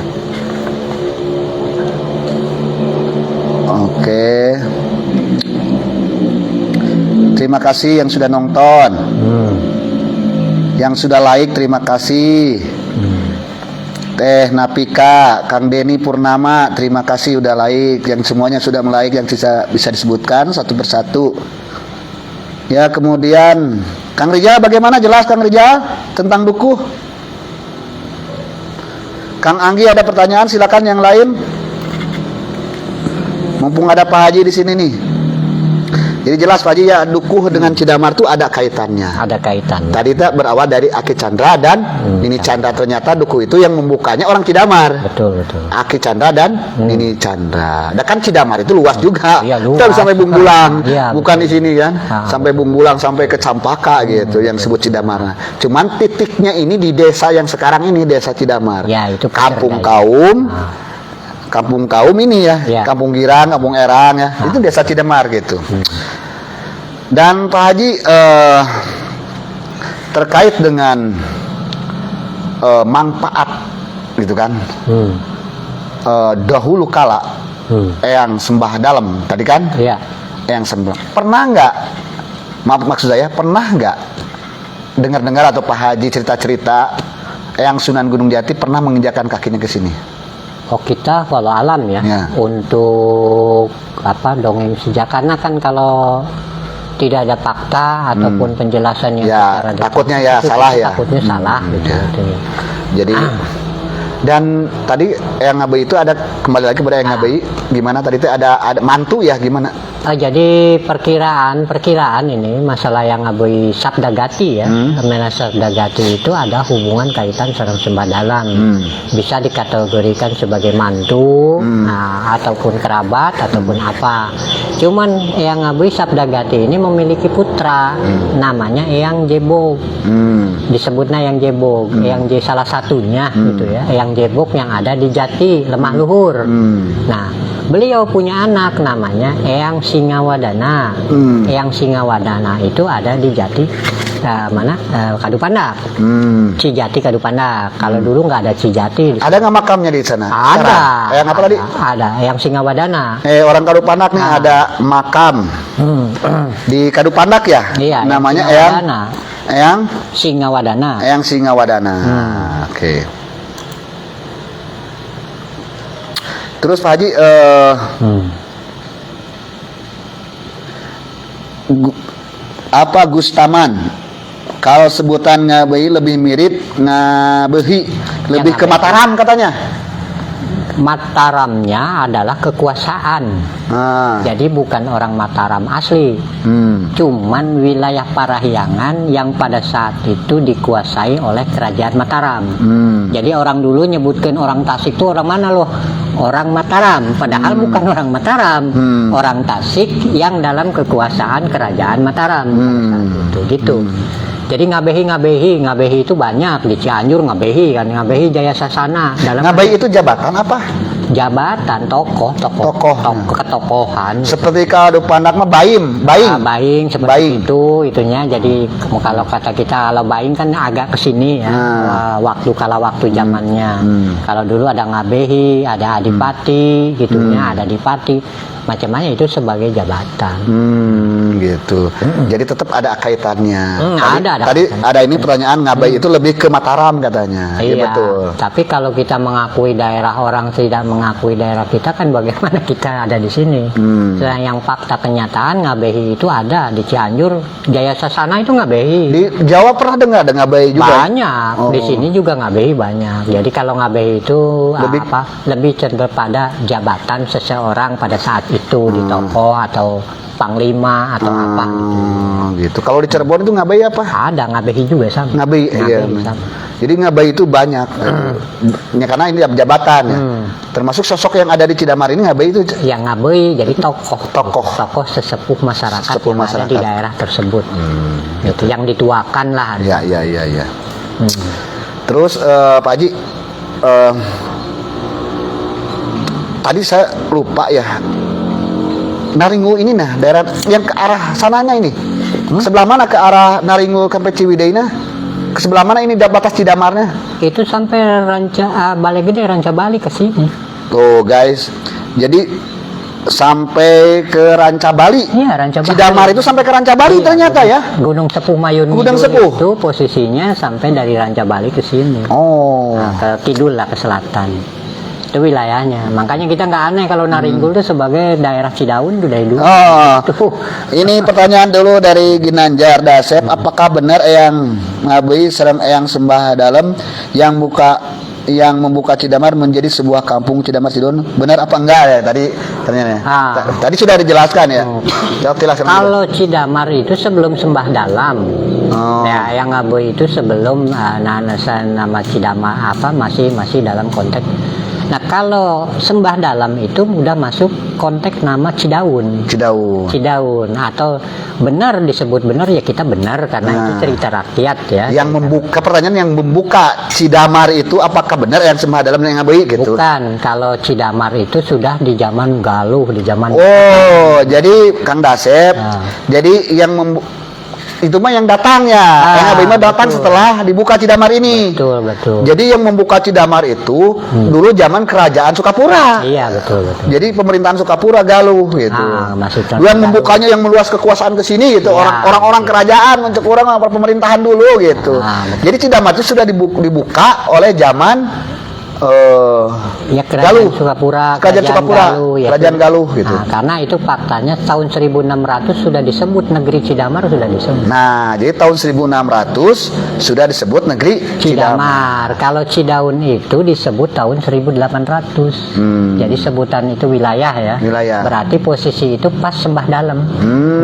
A: Oke. Terima kasih yang sudah nonton. Yang sudah like, terima kasih. Teh Napika, Kang Denny Purnama, terima kasih udah like. Yang semuanya sudah like, yang bisa disebutkan satu persatu. Ya, kemudian Kang Rijal, bagaimana jelas Kang Rijal tentang Dukuh? Kang Anggi ada pertanyaan, silakan yang lain. Mumpung ada Pak Haji di sini nih. Jadi jelas Pak Haji ya, Dukuh dengan Cidamar itu ada kaitannya.
B: Ada kaitan.
A: Tadi itu berawal dari Aki Chandra dan Nini Chandra, ternyata Dukuh itu yang membukanya orang Cidamar.
B: Betul.
A: Aki Chandra dan Nini Chandra. Dan kan Cidamar itu luas juga.
B: Iya, luas.
A: Kita sampai Bumbulang,
B: Iya,
A: bukan di sini kan.
B: Ah,
A: sampai Bumbulang, sampai ke Campaka gitu yang disebut Cidamar. Cuman titiknya ini di desa yang sekarang ini, desa Cidamar.
B: Ya, itu
A: Kampung
B: Pasir
A: Kaum. Kampung Kaum ini ya, Kampung Girang, Kampung Erang ya. Itu desa Cidamar gitu. Dan Pak Haji terkait dengan manfaat gitu kan. Dahulu kala Eyang sembah dalam tadi kan?
B: Iya.
A: Eyang sembah. Pernah nggak? Maksud saya pernah nggak dengar-dengar atau Pak Haji cerita-cerita Eyang Sunan Gunung Jati pernah menginjakan kakinya ke sini?
B: Oh, kita walau alam ya, untuk dongeng sejak, karena kan kalau tidak ada fakta ataupun penjelasan yang
A: ya, takutnya ya salah ya.
B: Takutnya salah gitu.
A: Ya. Jadi dan tadi Eyang Ngabei itu ada, kembali lagi kepada Eyang Ngabei, gimana tadi itu ada mantu ya, gimana?
B: Jadi perkiraan ini masalah yang abui sabda gati ya. Karena sabda gati itu ada hubungan kaitan sareng sembah dalam. Bisa dikategorikan sebagai mantu, ataupun kerabat ataupun apa. Cuman yang abui sabda gati ini memiliki putra, namanya Eyang Jebog. Disebutnya Eyang Jebog, Eyang J salah satunya gitu ya. Eyang Jebog yang ada di Jati, Lemah Luhur. Nah, beliau punya anak namanya Eyang Singawadana. Eyang Singawadana itu ada di Jati Kadupandak. Cijati Kadupandak. Kalau dulu nggak ada Cijati.
A: Ada nggak makamnya di sana?
B: Ada.
A: Eyang apa tadi?
B: Ada Eyang Singawadana.
A: Orang Kadupandak nih ada makam di Kadupandak ya.
B: Iya,
A: namanya
B: Eyang Singawadana.
A: Eyang Singawadana. Oke. Terus Pak Haji, apa Gustaman? Kalau sebutan Ngabehi lebih mirip Ngabehi, lebih ke Mataram katanya.
B: Mataramnya adalah kekuasaan. Jadi bukan orang Mataram asli. Cuman wilayah Parahyangan yang pada saat itu dikuasai oleh kerajaan Mataram. Jadi orang dulu nyebutkan orang Tasik itu orang mana loh? Orang Mataram. Padahal bukan orang Mataram. Orang Tasik yang dalam kekuasaan kerajaan Mataram. Gitu. Jadi Ngabehi itu banyak di Cianjur. Ngabehi Jaya Sasana.
A: Ngabehi itu jabatan apa?
B: Jabatan, tokoh ketokohan.
A: Seperti kalau Pandak mah Baing
B: seperti itu itunya. Jadi kalau kata kita kalau Baing kan agak kesini ya, waktu zamannya. Kalau dulu ada Ngabehi, ada Adipati gitunya, ada Adipati. Macam-macam itu sebagai jabatan.
A: Gitu. Jadi tetap ada kaitannya.
B: Ada.
A: Tadi ada ini pertanyaan Ngabehi itu lebih ke Mataram katanya.
B: Iya,
A: betul.
B: Tapi kalau kita mengakui daerah orang tidak mengakui daerah kita kan bagaimana kita ada di sini. Yang fakta kenyataan Ngabehi itu ada di Cianjur, Jaya Sasana itu Ngabehi.
A: Di Jawa pernah dengar ada Ngabehi juga?
B: Banyak. Di sini juga Ngabehi banyak. Jadi kalau Ngabehi itu lebih cenderung pada jabatan seseorang pada saat itu di tokoh atau panglima atau apa
A: gitu. Kalau di Cirebon itu Ngabehi apa?
B: Ada Ngabehi juga sama.
A: Ngabehi iya. Jadi Ngabehi itu banyak. Ya, karena ini jabatan ya. Termasuk sosok yang ada di Cidamar ini Ngabehi itu.
B: Yang Ngabehi jadi tokoh sesepuh masyarakat yang ada di daerah tersebut. Itu yang dituakan lah.
A: Ya. Terus Pak Haji, tadi saya lupa ya. Naringgo ini daerah yang ke arah sananya ini. Sebelah mana ke arah Naringgo sampai Ciwideyna? Ke sebelah mana ini batas Cidamarnya? Itu
B: sampai Balai Gede, Ranca Bali ke sini.
A: Tuh guys. Jadi sampai ke Ranca Bali.
B: Iya, Ranca Bali.
A: Cidamar itu sampai ke Ranca Bali ternyata ya.
B: Gunung Sepuh Mayun itu posisinya sampai dari Ranca Bali ke sini. Ke kidul lah, ke selatan. Itu wilayahnya. Makanya kita nggak aneh kalau Naringgul itu sebagai daerah Cidaun dari dulu.
A: Ini pertanyaan dulu dari Ginanjar Dasep. Apakah benar Eyang Ngabehi serang Eyang Sembah Dalem yang membuka Cidamar menjadi sebuah kampung Cidamar Sidon? Benar apa enggak ya tadi ternyata? Tadi sudah dijelaskan ya.
B: Kalau Cidamar itu sebelum Sembah Dalam. Ya, Eyang Ngabehi itu sebelum nama Cidamar masih dalam konteks. Nah, kalau Sembah Dalam itu udah masuk konteks nama Cidaun atau benar disebut benar ya kita benar karena itu cerita rakyat ya.
A: Yang membuka Cidamar itu apakah benar yang Sembah Dalam yang Ngabehi gitu?
B: Bukan, kalau Cidamar itu sudah di zaman Galuh, di zaman
A: jadi Kang Dasep. Jadi yang itu mah yang datang ya. Eyang Ngabehi mah datang setelah dibuka Cidamar ini.
B: Betul.
A: Jadi yang membuka Cidamar itu dulu zaman kerajaan Sukapura.
B: Iya, betul.
A: Jadi pemerintahan Sukapura Galuh gitu. Yang membukanya yang meluas kekuasaan ke sini gitu. Orang-orang kerajaan untuk orang pemerintahan dulu gitu. Jadi Cidamar itu sudah dibuka oleh zaman
B: Ya Kerajaan
A: Galuh.
B: Sukapura,
A: Kerajaan Sukapura,
B: ya.
A: Kerajaan Galuh gitu.
B: Nah, karena itu faktanya tahun 1600 sudah disebut negeri Cidamar sudah disebut.
A: Nah, jadi tahun 1600 sudah disebut negeri Cidamar.
B: Cidamar. Kalau Cidaun itu disebut tahun 1800. Jadi sebutan itu wilayah ya.
A: Wilayah.
B: Berarti posisi itu pas Sembah Dalam.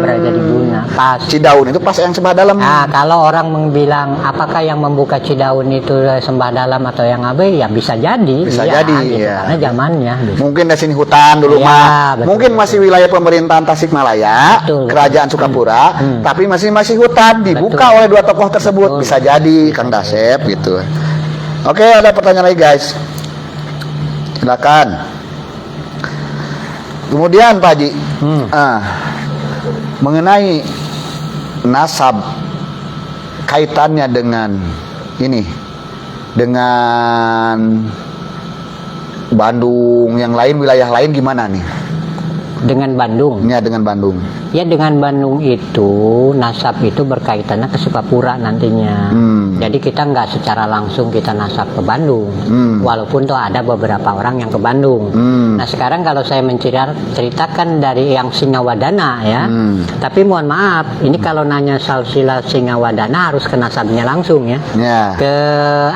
B: Berada di Guna. Pas.
A: Cidaun itu pas yang Sembah Dalam.
B: Nah, kalau orang bilang apakah yang membuka Cidaun itu Sembah Dalam atau yang apa, ya bisa jadi.
A: Bisa
B: iya,
A: jadi,
B: gitu,
A: ya.
B: karena zamannya. Gitu.
A: Mungkin di sini hutan dulu
B: Iya,
A: mah.
B: betul,
A: Mungkin
B: betul.
A: masih wilayah pemerintahan Tasikmalaya,
B: Betul, betul.
A: Kerajaan Sukapura, tapi masih hutan dibuka
B: Betul.
A: oleh dua tokoh tersebut.
B: Betul.
A: Bisa jadi Kang Dasep gitu. Oke, ada pertanyaan lagi guys. Silakan. Kemudian Pak Haji, mengenai nasab kaitannya dengan ini, dengan Bandung, yang lain wilayah lain gimana nih?
B: Dengan Bandung.
A: Ya dengan Bandung.
B: Ya dengan Bandung itu nasab itu berkaitannya ke Sukapura nantinya. Jadi kita nggak secara langsung kita nasab ke Bandung, walaupun tuh ada beberapa orang yang ke Bandung. Nah sekarang kalau saya menceritakan dari yang Singawadana ya, tapi mohon maaf, ini kalau nanya silsilah Singawadana harus ke nasabnya langsung ya,
A: Ya.
B: ke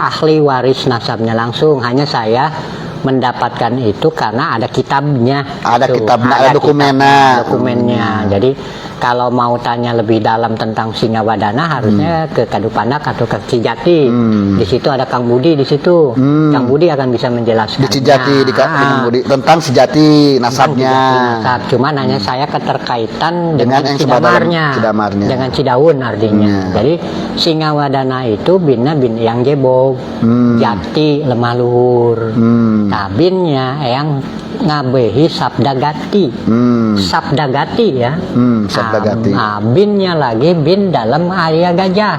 B: ahli waris nasabnya langsung. Hanya saya mendapatkan itu karena ada kitabnya.
A: Ada
B: Gitu.
A: kitabnya, ada dokumennya.
B: Dokumennya. Jadi kalau mau tanya lebih dalam tentang Singawadana harusnya ke Kadupanak atau ke Cijati. Di situ ada Kang Budi di situ. Kang Budi akan bisa menjelaskan.
A: Di Cijati, di Kang Budi, tentang Sejati nasabnya.
B: Nasab. Cuman hanya saya keterkaitan
A: Dengan
B: dengan
A: yang sebadan
B: Cidamarnya.
A: Cidamarnya.
B: Dengan Cidaun artinya. Jadi Singawadana itu binnya bin yang jebog, Jati lemah luhur. Nah, binnya yang ngabehi Sabdagati. Sabdagati ya.
A: Sabdagati.
B: Nah, binnya lagi bin dalam Arya Gajah.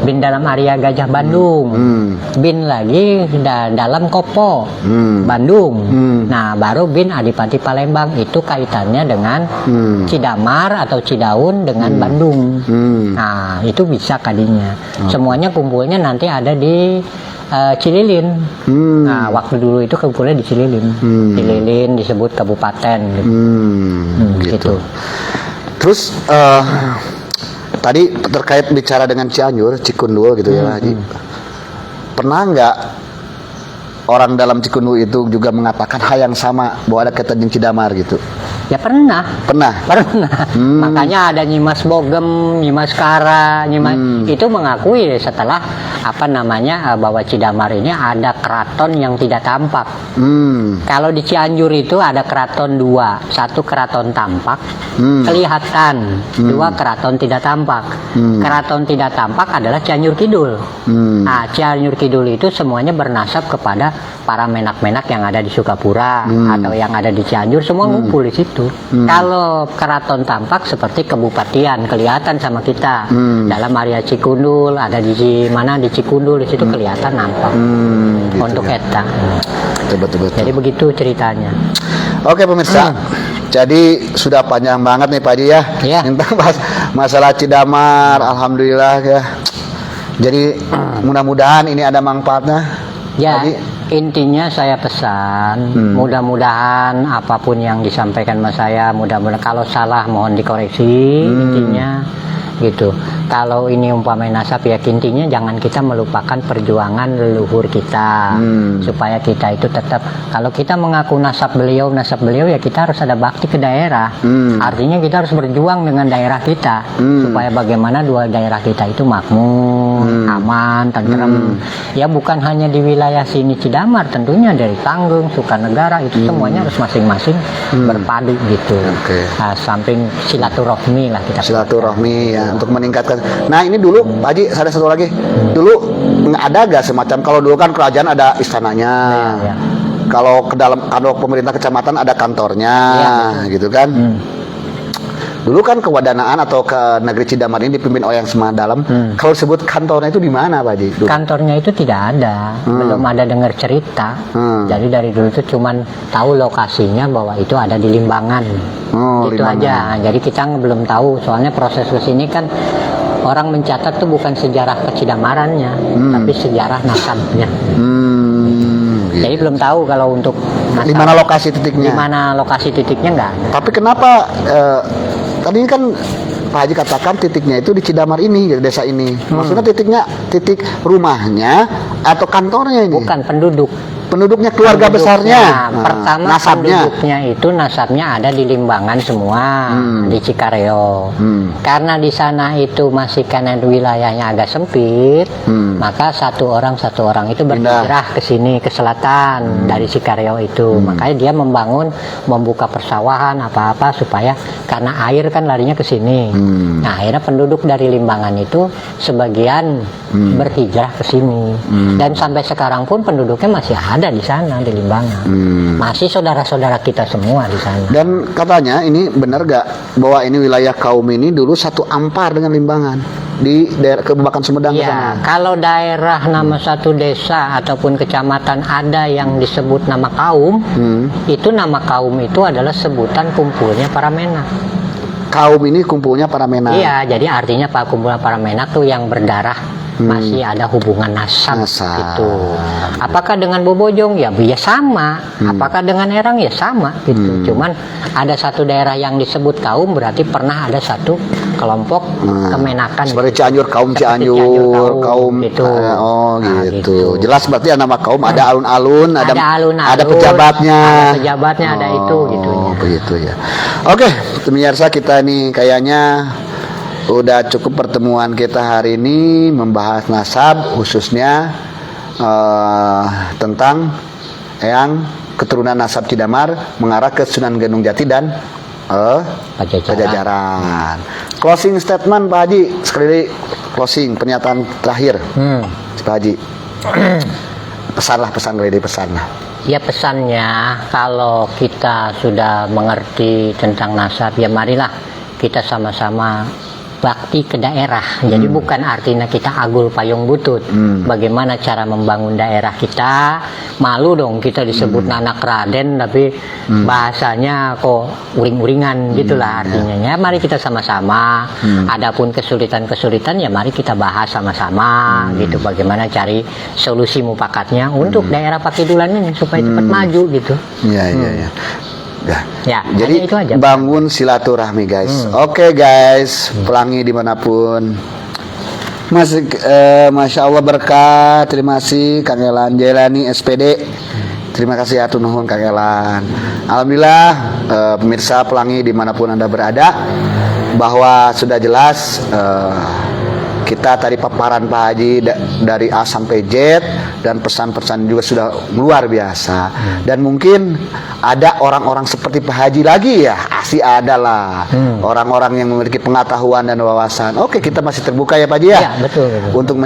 B: Bin dalam Arya Gajah Bandung. Bin lagi dalam Kopo Bandung. Nah, baru bin Adipati Palembang, itu kaitannya dengan Cidamar atau Cidaun dengan Bandung. Nah, itu bisa kadinya. Semuanya kumpulnya nanti ada di Cililin. Nah, waktu dulu itu kumpulnya di Cililin. Cililin disebut kabupaten gitu. Gitu.
A: Terus tadi terkait bicara dengan Cianjur, Cikundul gitu ya Haji. Pernah nggak orang dalam Cikundul itu juga mengatakan hal yang sama bahwa ada kaitan dengan Cidamar gitu?
B: Ya pernah.
A: Pernah.
B: Makanya ada Nyimas Bogem, Nyimas Kara, itu mengakui setelah bahwa Cidamar ini ada keraton yang tidak tampak. Kalau di Cianjur itu ada keraton dua, satu keraton tampak, kelihatan, dua keraton tidak tampak. Keraton tidak tampak adalah Cianjur Kidul. Nah, Cianjur Kidul itu semuanya bernasab kepada para menak-menak yang ada di Sukapura atau yang ada di Cianjur, semua ngumpul di situ. Kalau keraton tampak seperti kebupatian kelihatan sama kita. Dalam area Cikundul ada di mana di Cikundul, di situ kelihatan nampak.
A: Gitu
B: Untuk
A: ya.
B: eta.
A: Betul.
B: Jadi begitu ceritanya.
A: Oke pemirsa, jadi sudah panjang banget nih Pak Haji ya,
B: Iya.
A: tentang masalah Cidamar. Alhamdulillah ya. Jadi mudah-mudahan ini ada manfaatnya.
B: Ya,
A: Haji.
B: intinya saya pesan, mudah-mudahan apapun yang disampaikan sama saya, mudah-mudahan kalau salah mohon dikoreksi, intinya gitu. Kalau ini umpamanya nasab ya intinya jangan kita melupakan perjuangan leluhur kita, supaya kita itu tetap, kalau kita mengaku nasab beliau ya kita harus ada bakti ke daerah. Artinya kita harus berjuang dengan daerah kita, supaya bagaimana dua daerah kita itu makmur, aman, tentrem. Ya bukan hanya di wilayah sini Cidamar, tentunya dari Tanggung, Sukanegara itu semuanya harus masing-masing berpadu gitu.
A: Oke.
B: Nah, samping silaturahmi lah kita.
A: Silaturahmi ya, untuk meningkatkan. Nah ini dulu Pak Haji, ada satu lagi. Dulu ada gak semacam, kalau dulu kan kerajaan ada istananya.
B: Ya.
A: Kalau kalau pemerintah kecamatan ada kantornya, gitu kan. Dulu kan kewadanaan atau ke negeri Cidamar ini dipimpin oleh yang Sembah Dalam. Kalau disebut kantornya itu di mana Pak Haji? Dulu?
B: Kantornya itu tidak ada, belum ada dengar cerita. Jadi dari dulu itu cuman tahu lokasinya bahwa itu ada di Limbangan. Itu
A: Limbangan.
B: aja. Jadi kita belum tahu, soalnya proses kesini kan orang mencatat tuh bukan sejarah kecidamarannya, tapi sejarah nasabnya.
A: gitu.
B: Jadi belum tahu kalau untuk
A: Di mana lokasi titiknya?
B: di mana lokasi titiknya nggak ada.
A: Tapi kenapa tadi kan Pak Haji katakan titiknya itu di Cidamar ini, di desa ini. Maksudnya titik rumahnya atau kantornya ini?
B: Bukan penduduk.
A: Penduduknya, keluarga besarnya.
B: Pertama
A: nasabnya.
B: penduduknya itu nasabnya ada di Limbangan semua, di Cikareo. Karena di sana itu masih karena wilayahnya agak sempit, maka satu orang itu berhijrah ke sini ke selatan dari Cikareo itu. Makanya dia membuka persawahan apa-apa supaya karena air kan larinya ke sini. Nah, akhirnya penduduk dari Limbangan itu sebagian berhijrah ke sini. Dan sampai sekarang pun penduduknya masih ada di sana di Limbangan. Masih saudara-saudara kita semua di sana.
A: Dan katanya ini benar gak bahwa ini wilayah kaum ini dulu satu ampar dengan Limbangan di daerah Kebakan Sumedang ke
B: Ya,
A: sana.
B: kalau daerah nama satu desa ataupun kecamatan ada yang disebut nama kaum, itu nama kaum itu adalah sebutan kumpulnya para menak.
A: Kaum ini kumpulnya para menak.
B: Iya, jadi artinya Pak kumpulan para menak tuh yang berdarah masih ada hubungan nasab gitu. Apakah dengan Bobojong ya sama, apakah dengan Erang ya sama gitu. Cuman ada satu daerah yang disebut kaum berarti pernah ada satu kelompok kemenakan.
A: Seperti Cianjur, kaum Cianjur, kaum
B: gitu.
A: Oh
B: Nah,
A: gitu. Jelas berarti nama kaum ada alun-alun, ada pejabatnya.
B: Ada pejabatnya, ada itu gitu.
A: Begitu ya. Oke, pemirsa kita nih kayaknya udah cukup pertemuan kita hari ini membahas nasab khususnya tentang yang keturunan nasab Cidamar mengarah ke Sunan Gunung Jati dan Pajajaran. Closing statement Pak Haji, sekali lagi closing pernyataan terakhir Pak Haji. Pesan lah.
B: Ya pesannya kalau kita sudah mengerti tentang nasab ya marilah kita sama-sama bakti ke daerah. Jadi bukan artinya kita agul payung butut. Bagaimana cara membangun daerah kita? Malu dong kita disebut anak Raden tapi bahasanya kok uring-uringan gitulah artinya. Ya mari kita sama-sama. Adapun kesulitan-kesulitan ya mari kita bahas sama-sama gitu. Bagaimana cari solusi mufakatnya untuk daerah Pakidulan ini supaya cepat maju gitu.
A: Iya.
B: Ya,
A: jadi
B: itu aja.
A: bangun silaturahmi guys. Oke guys, pelangi dimanapun. Masya Allah berkah. Terima kasih Kang Elan Jailani SPD. Terima kasih atur nuhun Kang Elan. Alhamdulillah pemirsa pelangi dimanapun Anda berada, bahwa sudah jelas kita tadi paparan Pak Haji dari A sampai Z dan pesan-pesan juga sudah luar biasa. Dan mungkin ada orang-orang seperti Pak Haji lagi ya, pasti ada lah orang-orang yang memiliki pengetahuan dan wawasan. Oke, kita masih terbuka ya Pak Haji ya,
B: Ya betul.
A: untuk